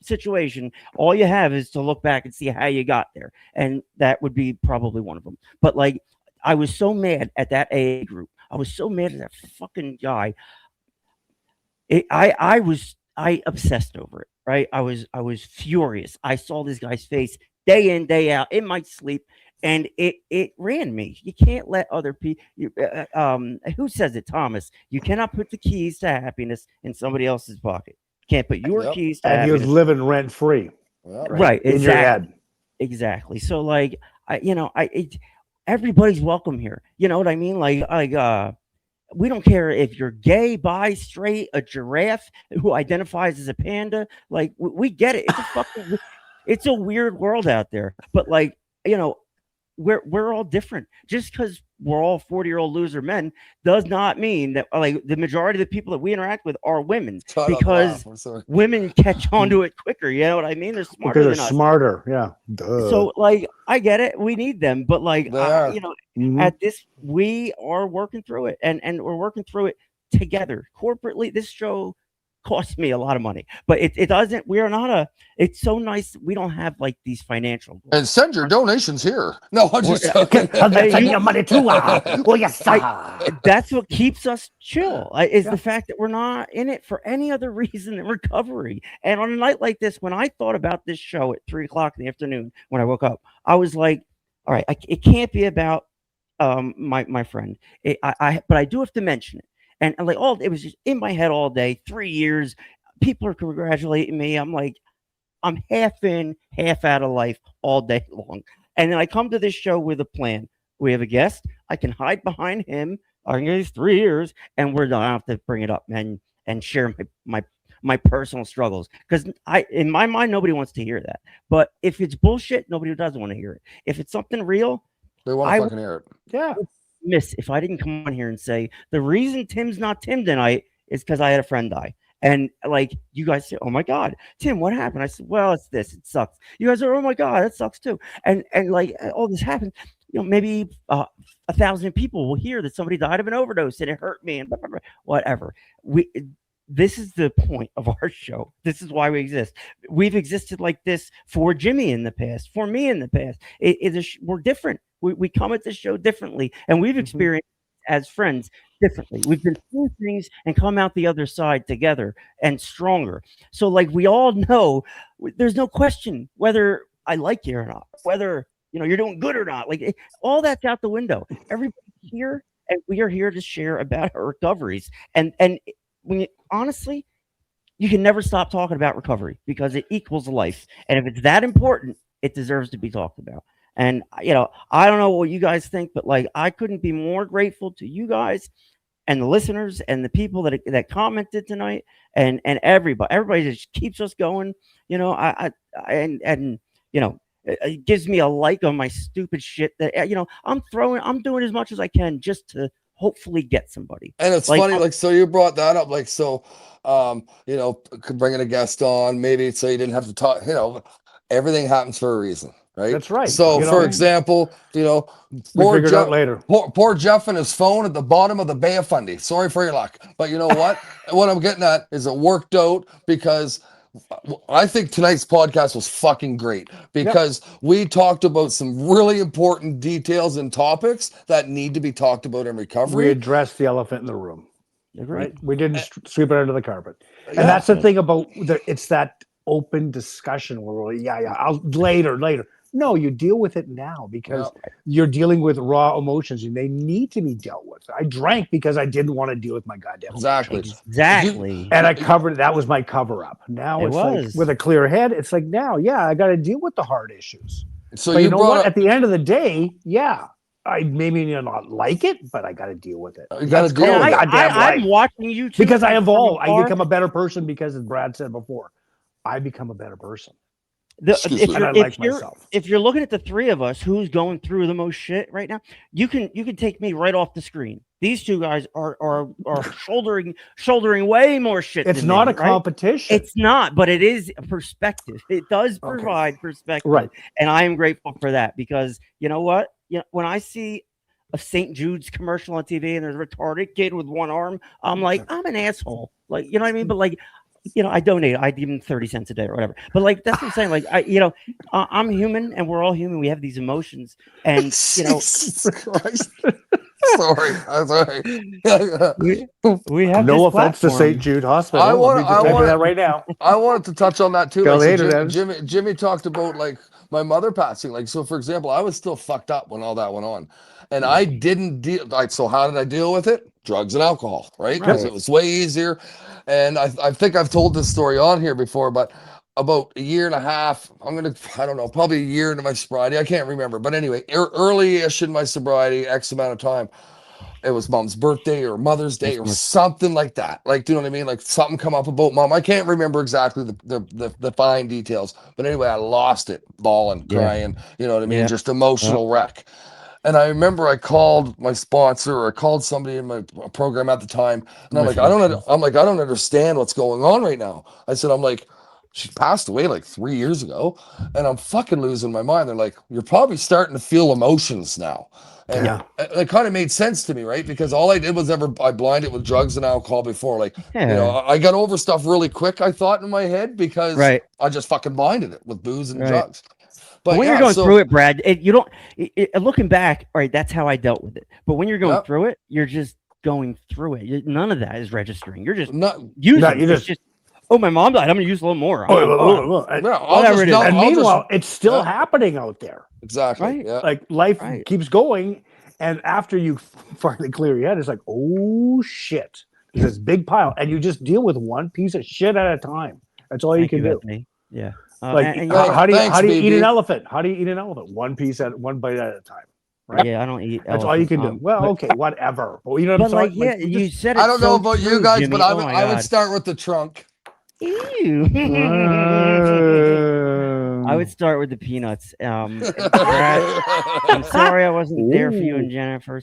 situation, all you have is to look back and see how you got there, and that would be probably one of them. But like, I was so mad at that AA group. I was so mad at that fucking guy. I obsessed over it. Right? I was furious. I saw this guy's face day in, day out in my sleep. And it ran me. You can't let other people. Who says it? Thomas. You cannot put the keys to happiness in somebody else's pocket. You can't put your keys to happiness. And he was living rent free. Right. In your head. Exactly. So like, everybody's welcome here. You know what I mean? Like we don't care if you're gay, bi, straight, a giraffe who identifies as a panda. Like we get it. It's a weird world out there. But like, we're all different. Just because we're all 40-year-old loser men does not mean that like the majority of the people that we interact with are women, because women catch on to it quicker. You know what I mean? They're smarter than us. Smarter. Yeah. Duh. So like, I get it. We need them, but like, at this, we are working through it, and we're working through it together corporately. This show costs me a lot of money, but it doesn't. We are not it's so nice. We don't have like these financial goals. And send your donations here. No, I'm just joking. Send your money to yes, that's what keeps us chill, is the fact that we're not in it for any other reason than recovery. And on a night like this, when I thought about this show at 3:00 in the afternoon, when I woke up, I was like, all right, it can't be about my friend. But I do have to mention it. and like it was just in my head all day. 3 years, people are congratulating me. I'm like, I'm half in, half out of life all day long. And then I come to this show with a plan. We have a guest. I can hide behind him. I can get 3 years, and we're done. I don't have to bring it up and share my personal struggles, because in my mind, nobody wants to hear that. But if it's bullshit, nobody doesn't want to hear it. If it's something real, They want to fucking hear it. Yeah. Miss if I didn't come on here and say the reason Tim's not Tim tonight is because I had a friend die. And like you guys say, oh my God, Tim, what happened? I said, well, it's this. It sucks. You guys are, oh my God, that sucks too. And like all this happened. Maybe 1,000 people will hear that somebody died of an overdose and it hurt me and blah, blah, blah, whatever. This is the point of our show. This is why we exist. We've existed like this for Jimmy in the past, for me in the past. We're different. We come at this show differently, and we've experienced as friends differently. We've been through things and come out the other side together and stronger. So like we all know, there's no question whether I like you or not, whether you're doing good or not. Like all that's out the window. Everybody's here, and we are here to share about our recoveries. And when honestly, you can never stop talking about recovery because it equals life. And if it's that important, it deserves to be talked about. And I don't know what you guys think, but like I couldn't be more grateful to you guys and the listeners and the people that commented tonight, and everybody just keeps us going. It gives me a like on my stupid shit that I'm doing as much as I can just to hopefully get somebody. And it's funny, like, so you brought that up, like, so bringing a guest on, maybe so you didn't have to talk, everything happens for a reason, right? That's right. So for example, poor Jeff, later. Poor Jeff and his phone at the bottom of the Bay of Fundy. Sorry for your luck. But you know what? What I'm getting at is it worked out, because I think tonight's podcast was fucking great, because we talked about some really important details and topics that need to be talked about in recovery. We addressed the elephant in the room, right? We didn't sweep it under the carpet. And that's the thing about it's that open discussion where we're I'll later. No, you deal with it now, because you're dealing with raw emotions and they need to be dealt with. I drank because I didn't want to deal with my goddamn emotions. Exactly. And I covered, that was my cover up. Now it's like with a clear head, it's like now, I got to deal with the hard issues. So but you know what? At the end of the day, I maybe not like it, but I got to deal with it. You got to deal with it. I'm watching you too, because I evolve. I become a better person, because as Brad said before, I become a better person. If you're looking at the three of us, who's going through the most shit right now, you can take me right off the screen. These two guys are shouldering way more shit. It's not a competition. It's not, but it is a perspective. It does provide perspective, right? And I am grateful for that, because you know what? When I see a St. Jude's commercial on TV and there's a retarded kid with one arm, I'm like, I'm an asshole. Like, you know what I mean? But like, I donate. I give him 30 cents a day or whatever. But like, that's what I'm saying. Like, I'm human, and we're all human. We have these emotions, and Jesus Christ. Sorry, I'm sorry. we have no offense to St. Jude Hospital. I want that right now. I wanted to touch on that too. Jimmy talked about like my mother passing. Like, so for example, I was still fucked up when all that went on, and I didn't deal. Like, so how did I deal with it? Drugs and alcohol, right? Because it was way easier. And I think I've told this story on here before, but about a year and a half, I don't know, probably a year into my sobriety. I can't remember. But anyway, early-ish in my sobriety, X amount of time, it was mom's birthday or Mother's Day or something like that. Like, do you know what I mean? Like something come up about mom. I can't remember exactly the fine details. But anyway, I lost it, bawling, crying, you know what I mean? Just emotional wreck. And I remember I called my sponsor, or I called somebody in my program at the time, and I'm like, I don't understand what's going on right now. I said, she passed away like 3 years ago, and I'm fucking losing my mind. They're like, you're probably starting to feel emotions now. And it kind of made sense to me, right? Because all I did was I blinded with drugs and alcohol before. Like, I got over stuff really quick, I thought, in my head, because I just fucking blinded it with booze and drugs. But when you're going through it, Brad, looking back, all right, that's how I dealt with it. But when you're going through it, you're just going through it. None of that is registering. You're just using it. It's just, my mom died. I'm going to use a little more. Whatever it is. And meanwhile, it's still happening out there. Exactly. Right? Yeah. Like life keeps going. And after you finally clear your head, it's like, oh shit. It's this big pile, and you just deal with one piece of shit at a time. That's all you can do. Bethany. Yeah. Like, and how do you eat BB. an elephant? How do you eat an elephant? One bite at a time. Right? yeah, I don't eat. That's all you can do. elephant. Well, okay, whatever. But you know what I'm But like, saying? yeah, Like, you just- said it. I don't know so about you true, guys, Jimmy. but I Oh would, my I would God. start with the trunk. Ew. I would start with the peanuts. Brad, I'm sorry I wasn't there for you and Jennifer.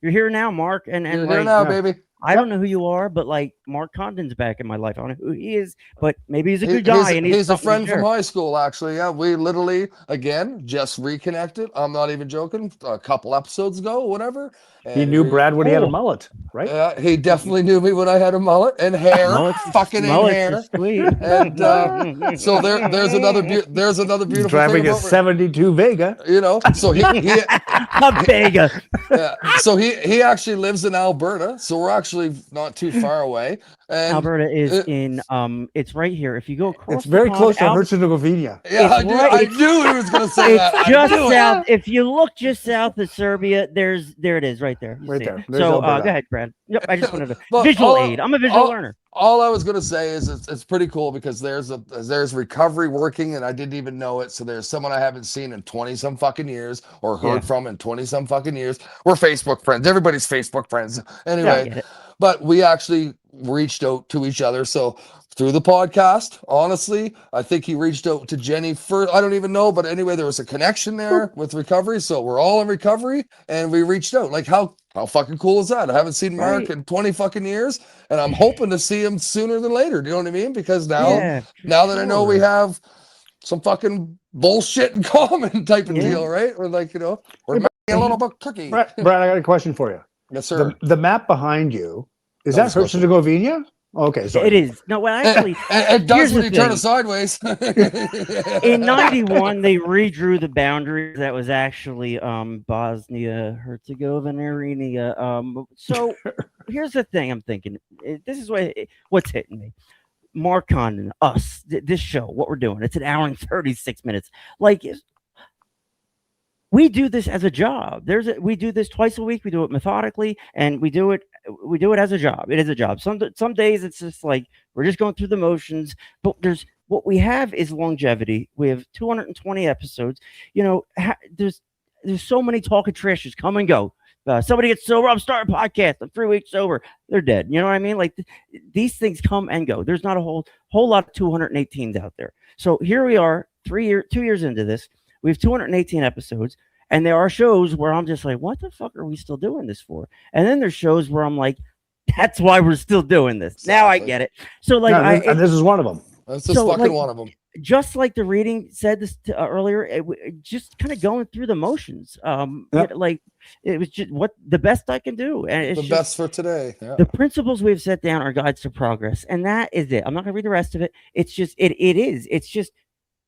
You're here now, Mark, and You're like, here now, baby. I don't know who you are, but like Mark Condon's back in my life. I don't know who he is, but maybe he's a good guy. And He's a something to friend share. from high school, actually. Yeah, we literally, again, just reconnected. I'm not even joking. A couple episodes ago, whatever. He And knew Brad when he had a Cool. mullet, right? Yeah, he definitely knew me when I had a mullet and hair, fucking in Mullets hair. are sweet. And so there's another beautiful Driving thing a about 72 Vega. you know. So he A Vega. yeah, so he actually lives in Alberta, so we're actually not too far away. And Alberta is in it's right here. If you go across, It's very the close to pond, Herzegovina. yeah, it's right- I knew he was going to say that. It's I just knew it. south. If you look just south of Serbia, there it is, right there. You Right see there. it. There's So Alberta. go ahead, Brad. Yep, I just wanted to But visual all- aid. I'm a visual learner. All I was going to say is it's pretty cool because there's recovery working and I didn't even know it. So there's someone I haven't seen in 20 some fucking years or heard Yeah. from in 20 some fucking years. We're Facebook friends. Everybody's Facebook friends. Yeah, I Anyway, get it. but we actually reached out to each other. So through the podcast, honestly, I think he reached out to Jenny first. I don't even know, but anyway, there was a connection there with recovery. So we're all in recovery and we reached out. Like how fucking cool is that? I haven't seen Mark Right. in 20 fucking years and I'm hoping to see him sooner than later. Do you know what I mean? Because now that I know we have some fucking bullshit in common type of Yeah. deal, right? We're like, we're making a little bit cookie. Brad, I got a question for you. Yes, sir. The map behind you, is That that was close. Herzegovina? Okay, sorry. It is. No, well, actually, It does here's when the you turn thing. it sideways. in '91, they redrew the boundaries. That was actually Bosnia, Herzegovina. So here's the thing. I'm thinking. This is what's hitting me. Mark Condon, us, this show, what we're doing. It's an hour and 36 minutes. Like, we do this as a job. We do this twice a week. We do it methodically, and we do it as a job. It is a job. Some days it's just like we're just going through the motions. But what we have is longevity. We have 220 episodes. There's so many talking trashes come and go. Somebody gets sober. I'm starting a podcast. I'm 3 weeks sober. They're dead. You know what I mean? Like these things come and go. There's not a whole lot of 218s out there. So here we are, 2 years into this. We have 218 episodes, and there are shows where I'm just like, what the fuck are we still doing this for? And then there's shows where I'm like, that's why we're still doing this. Exactly. Now I get it. So like, and this is one of them. That's just fucking one of them. Just like the reading said this earlier, just kind of going through the motions. It was just the best I can do, and it's The best for today. Yeah. the principles we've set down are guides to progress, and that is it. I'm not gonna read the rest of it. It's just it is. It's just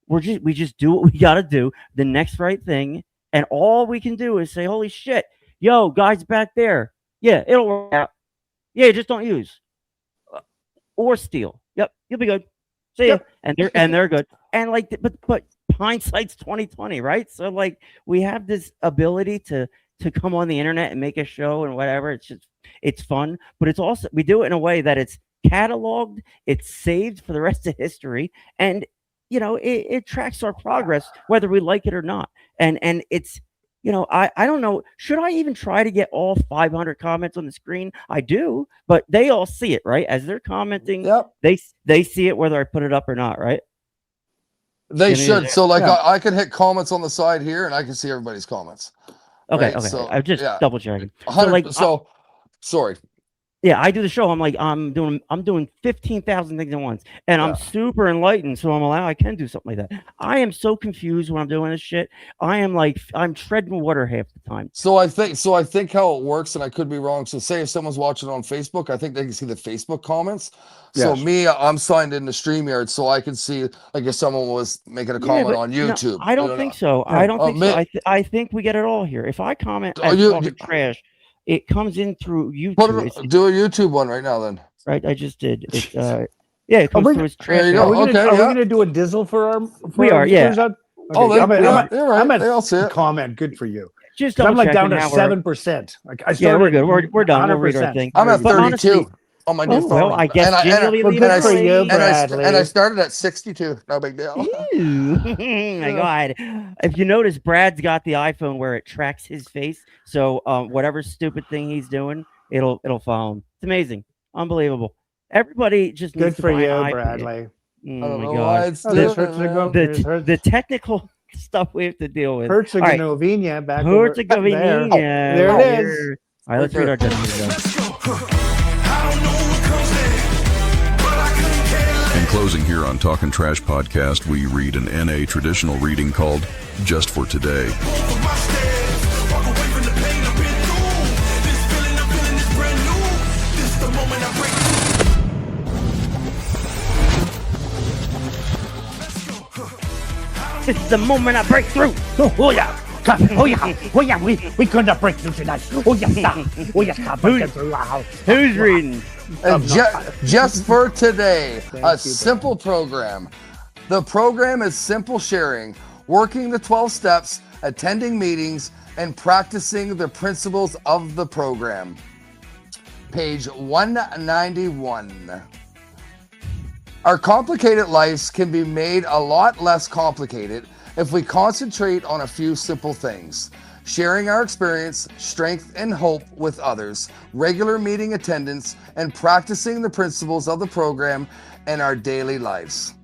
we just do what we gotta do, the next right thing, and all we can do is say, "Holy shit, yo, guys back there, yeah, it'll work out. Yeah, just don't use or steal. Yep, you'll be good. See ya." And they're good. And like, but hindsight's 2020, right? So like, we have this ability to come on the internet and make a show and whatever. It's fun, but it's also we do it in a way that it's cataloged, it's saved for the rest of history, and it tracks our progress whether we like it or not. And it's I don't know, should I even try to get all 500 comments on the screen? I do, but they all see it, right? As they're commenting, Yep. they see it whether I put it up or not, right? They Give me should. the- So like Yeah. I can hit comments on the side here and I can see everybody's comments. Okay, Right, okay. so, I'm just yeah. double checking. 100, sorry. Yeah, I do the show. I'm like, I'm doing 15,000 things at once, and Yeah. I'm super enlightened, so I can do something like that. I am so confused when I'm doing this shit. I'm treading water half the time. So I think how it works, and I could be wrong. So say if someone's watching on Facebook, I think they can see the Facebook comments. So Yes. me, I'm signed into StreamYard, so I can see like if someone was making a comment but on no, YouTube. I don't think so. Yeah. I don't Oh, think so. I think we get it all here. If I comment Oh, as you- talking trash, it comes in through Put YouTube. It's, it, do a YouTube one right now then. right, I just did. It it comes we're- through as there trash. you go. Are we gonna, Okay, are we yeah. gonna do a dizzle for our? We are, yeah. viewers? Okay, Oh, I'm at, yeah, I'm at, you're right. I'm at They all see it. comment. Good for you. Just 'Cause I'm double like down to checking how we're- 7%. Like I Yeah, started we're good. We're done. We'll read our 100%. thing. I'm at But 32. honestly, on my new phone. Well, I guess generally well, good for you, Bradley. And I started at 62. No big deal. My God. If you notice, Brad's got the iPhone where it tracks his face. So whatever stupid thing he's doing, it'll follow him. It's amazing. Unbelievable. Everybody just Good needs to for buy you, an iPad. Bradley. Oh I don't my know God. why it's doing it. The technical stuff we have to deal with. Herzegovina, back over Herzegovina. there. Oh, there it is. All right, let's read our testimony. In closing here on Talkin' Trash Podcast, we read an NA traditional reading called Just for Today. This is the moment I break through. Oh yeah. We couldn't break through tonight. Oh yes, break through our house. Who's reading? And just for today, a simple program. The program is simple sharing, working the 12 steps, attending meetings, and practicing the principles of the program. Page 191. Our complicated lives can be made a lot less complicated if we concentrate on a few simple things. Sharing our experience, strength, and hope with others, regular meeting attendance, and practicing the principles of the program in our daily lives.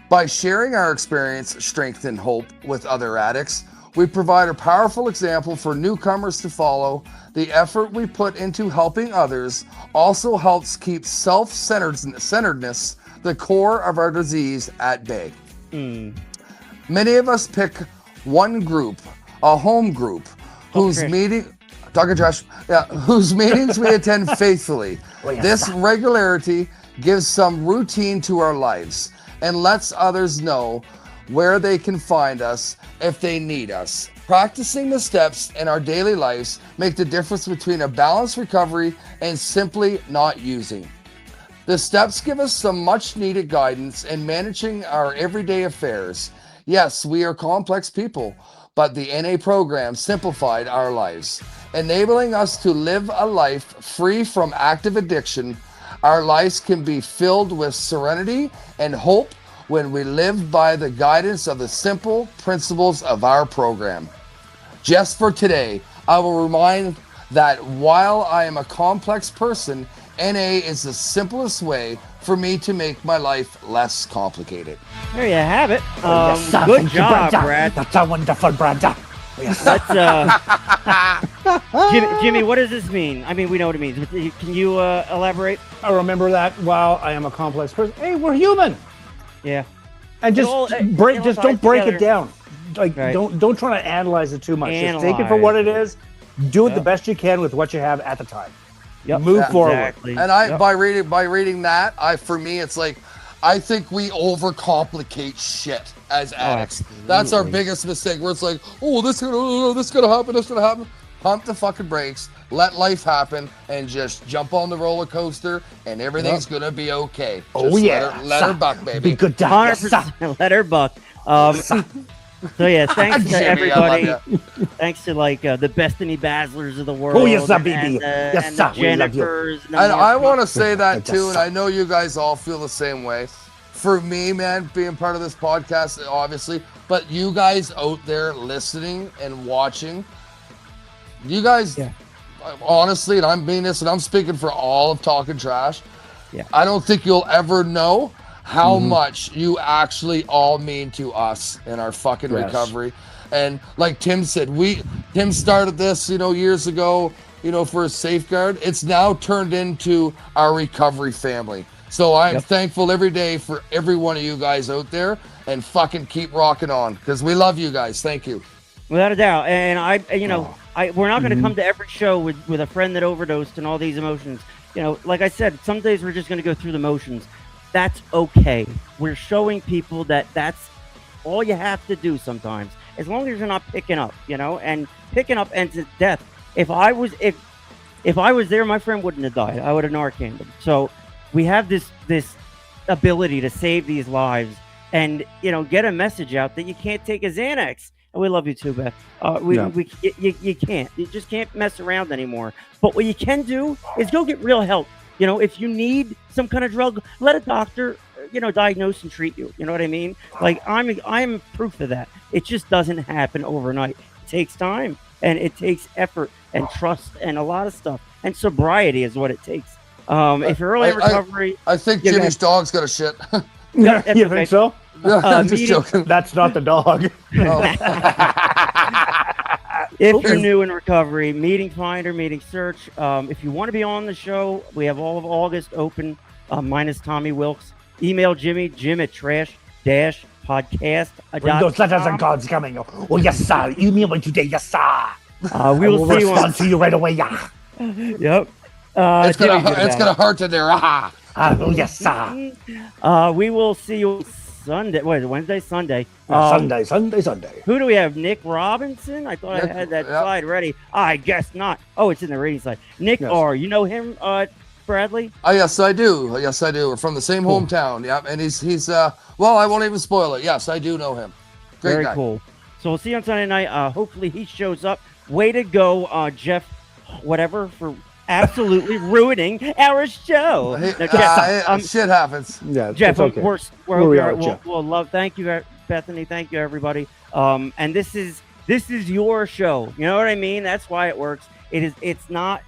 By sharing our experience, strength, and hope with other addicts, we provide a powerful example for newcomers to follow. The effort we put into helping others also helps keep self-centeredness, the core of our disease, at bay. Many of us pick one group, a home group, whose meetings we attend faithfully. This regularity gives some routine to our lives and lets others know where they can find us if they need us. Practicing the steps in our daily lives make the difference between a balanced recovery and simply not using. The steps give us some much needed guidance in managing our everyday affairs. Yes, we are complex people, but the NA program simplified our lives, enabling us to live a life free from active addiction. Our lives can be filled with serenity and hope when we live by the guidance of the simple principles of our program. Just for today, I will remind that while I am a complex person, NA is the simplest way for me to make my life less complicated. There you have it. Yes, Good job, Brad. That's a wonderful Brad. Let's, Jimmy, what does this mean? I mean, we know what it means. But can you elaborate? I remember that while I am a complex person. Hey, we're human. Yeah. And just don't break it down. Like Right. don't try to analyze it too much. Just take it for Analyze what it is. Do it the Yep. best you can with what you have at the time. Yep. Move forward. Exactly. And by reading that, for me it's like I think we overcomplicate shit as addicts. That's our biggest mistake. Where it's like, oh, this gonna happen. Pump the fucking brakes, let life happen, and just jump on the roller coaster, and everything's gonna be okay. Oh, Just yeah. let her buck, baby. Be good to 100% let her buck. So yeah, thanks to Jimmy, I love everybody. Thanks to the Bethany Baslers of the world. Oh, yes, sir, and baby. Yes, and sir, the we love you. Jennifers. And the And I Mark- want to say that too, Yes, and I know you guys all feel the same way. For me, man, being part of this podcast, obviously, but you guys out there listening and watching, you guys, honestly, and I mean this, and I'm speaking for all of Talkin' Trash, I don't think you'll ever know how much you actually all mean to us in our fucking recovery. And like Tim said, Tim started this, years ago, for a safeguard. It's now turned into our recovery family. So I'm thankful every day for every one of you guys out there, and fucking keep rocking on because we love you guys. Thank you. Without a doubt. And we're not going to come to every show with a friend that overdosed and all these emotions. Like I said, some days we're just going to go through the motions. That's okay. We're showing people that that's all you have to do sometimes, as long as you're not picking up, and picking up ends at death. If I was there, my friend wouldn't have died. I would have Narcaned him. So we have this ability to save these lives and, get a message out that you can't take a Xanax. And we love you too, Beth. You can't. You just can't mess around anymore. But what you can do is go get real help. You know, if you need some kind of drug, let a doctor, diagnose and treat you. You know what I mean? Like I'm proof of that. It just doesn't happen overnight. It takes time and it takes effort and trust and a lot of stuff. And sobriety is what it takes. If you're early in recovery, I think Jimmy's dog's got a shit. You think so? I'm just joking. That's not the dog. If you're new in recovery, meeting finder, meeting search. If you want to be on the show, we have all of August open, minus Tommy Wilkes. Email Jim at trash-podcast.com. Those letters and cards coming. Oh, yes, sir. Email me today. Yes, sir. We will see you on. See you right away. Yeah. Yep. It's gonna hurt in there. Oh, yes, sir. We will see you Sunday. What is it? Wednesday, Sunday. Sunday. Who do we have? Nick Robinson? I thought I had that slide ready. I guess not. Oh, it's in the rating slide. Nick R. You know him, Bradley? Yes, I do. Yes, I do. We're from the same hometown. Yeah, and he's well, I won't even spoil it. Yes, I do know him. Great Very guy. cool. So we'll see you on Sunday night. Hopefully he shows up. Way to go, Jeff. Whatever for absolutely ruining our show. Hey, Now, Jeff, shit happens. Yeah, Jeff, it's okay. we'll love. Thank you, Bethany. Thank you, everybody. And this is your show. You know what I mean? That's why it works. It's not.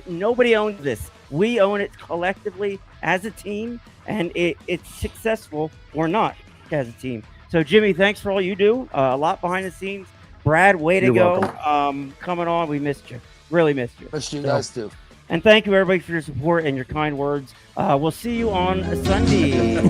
Nobody owns this. We own it collectively as a team, and it's successful or not as a team. So, Jimmy, thanks for all you do. A lot behind the scenes. Brad, way to You're go. welcome. Coming on, we missed you. Really missed you. Missed you guys too. And thank you, everybody, for your support and your kind words. We'll see you on Sunday.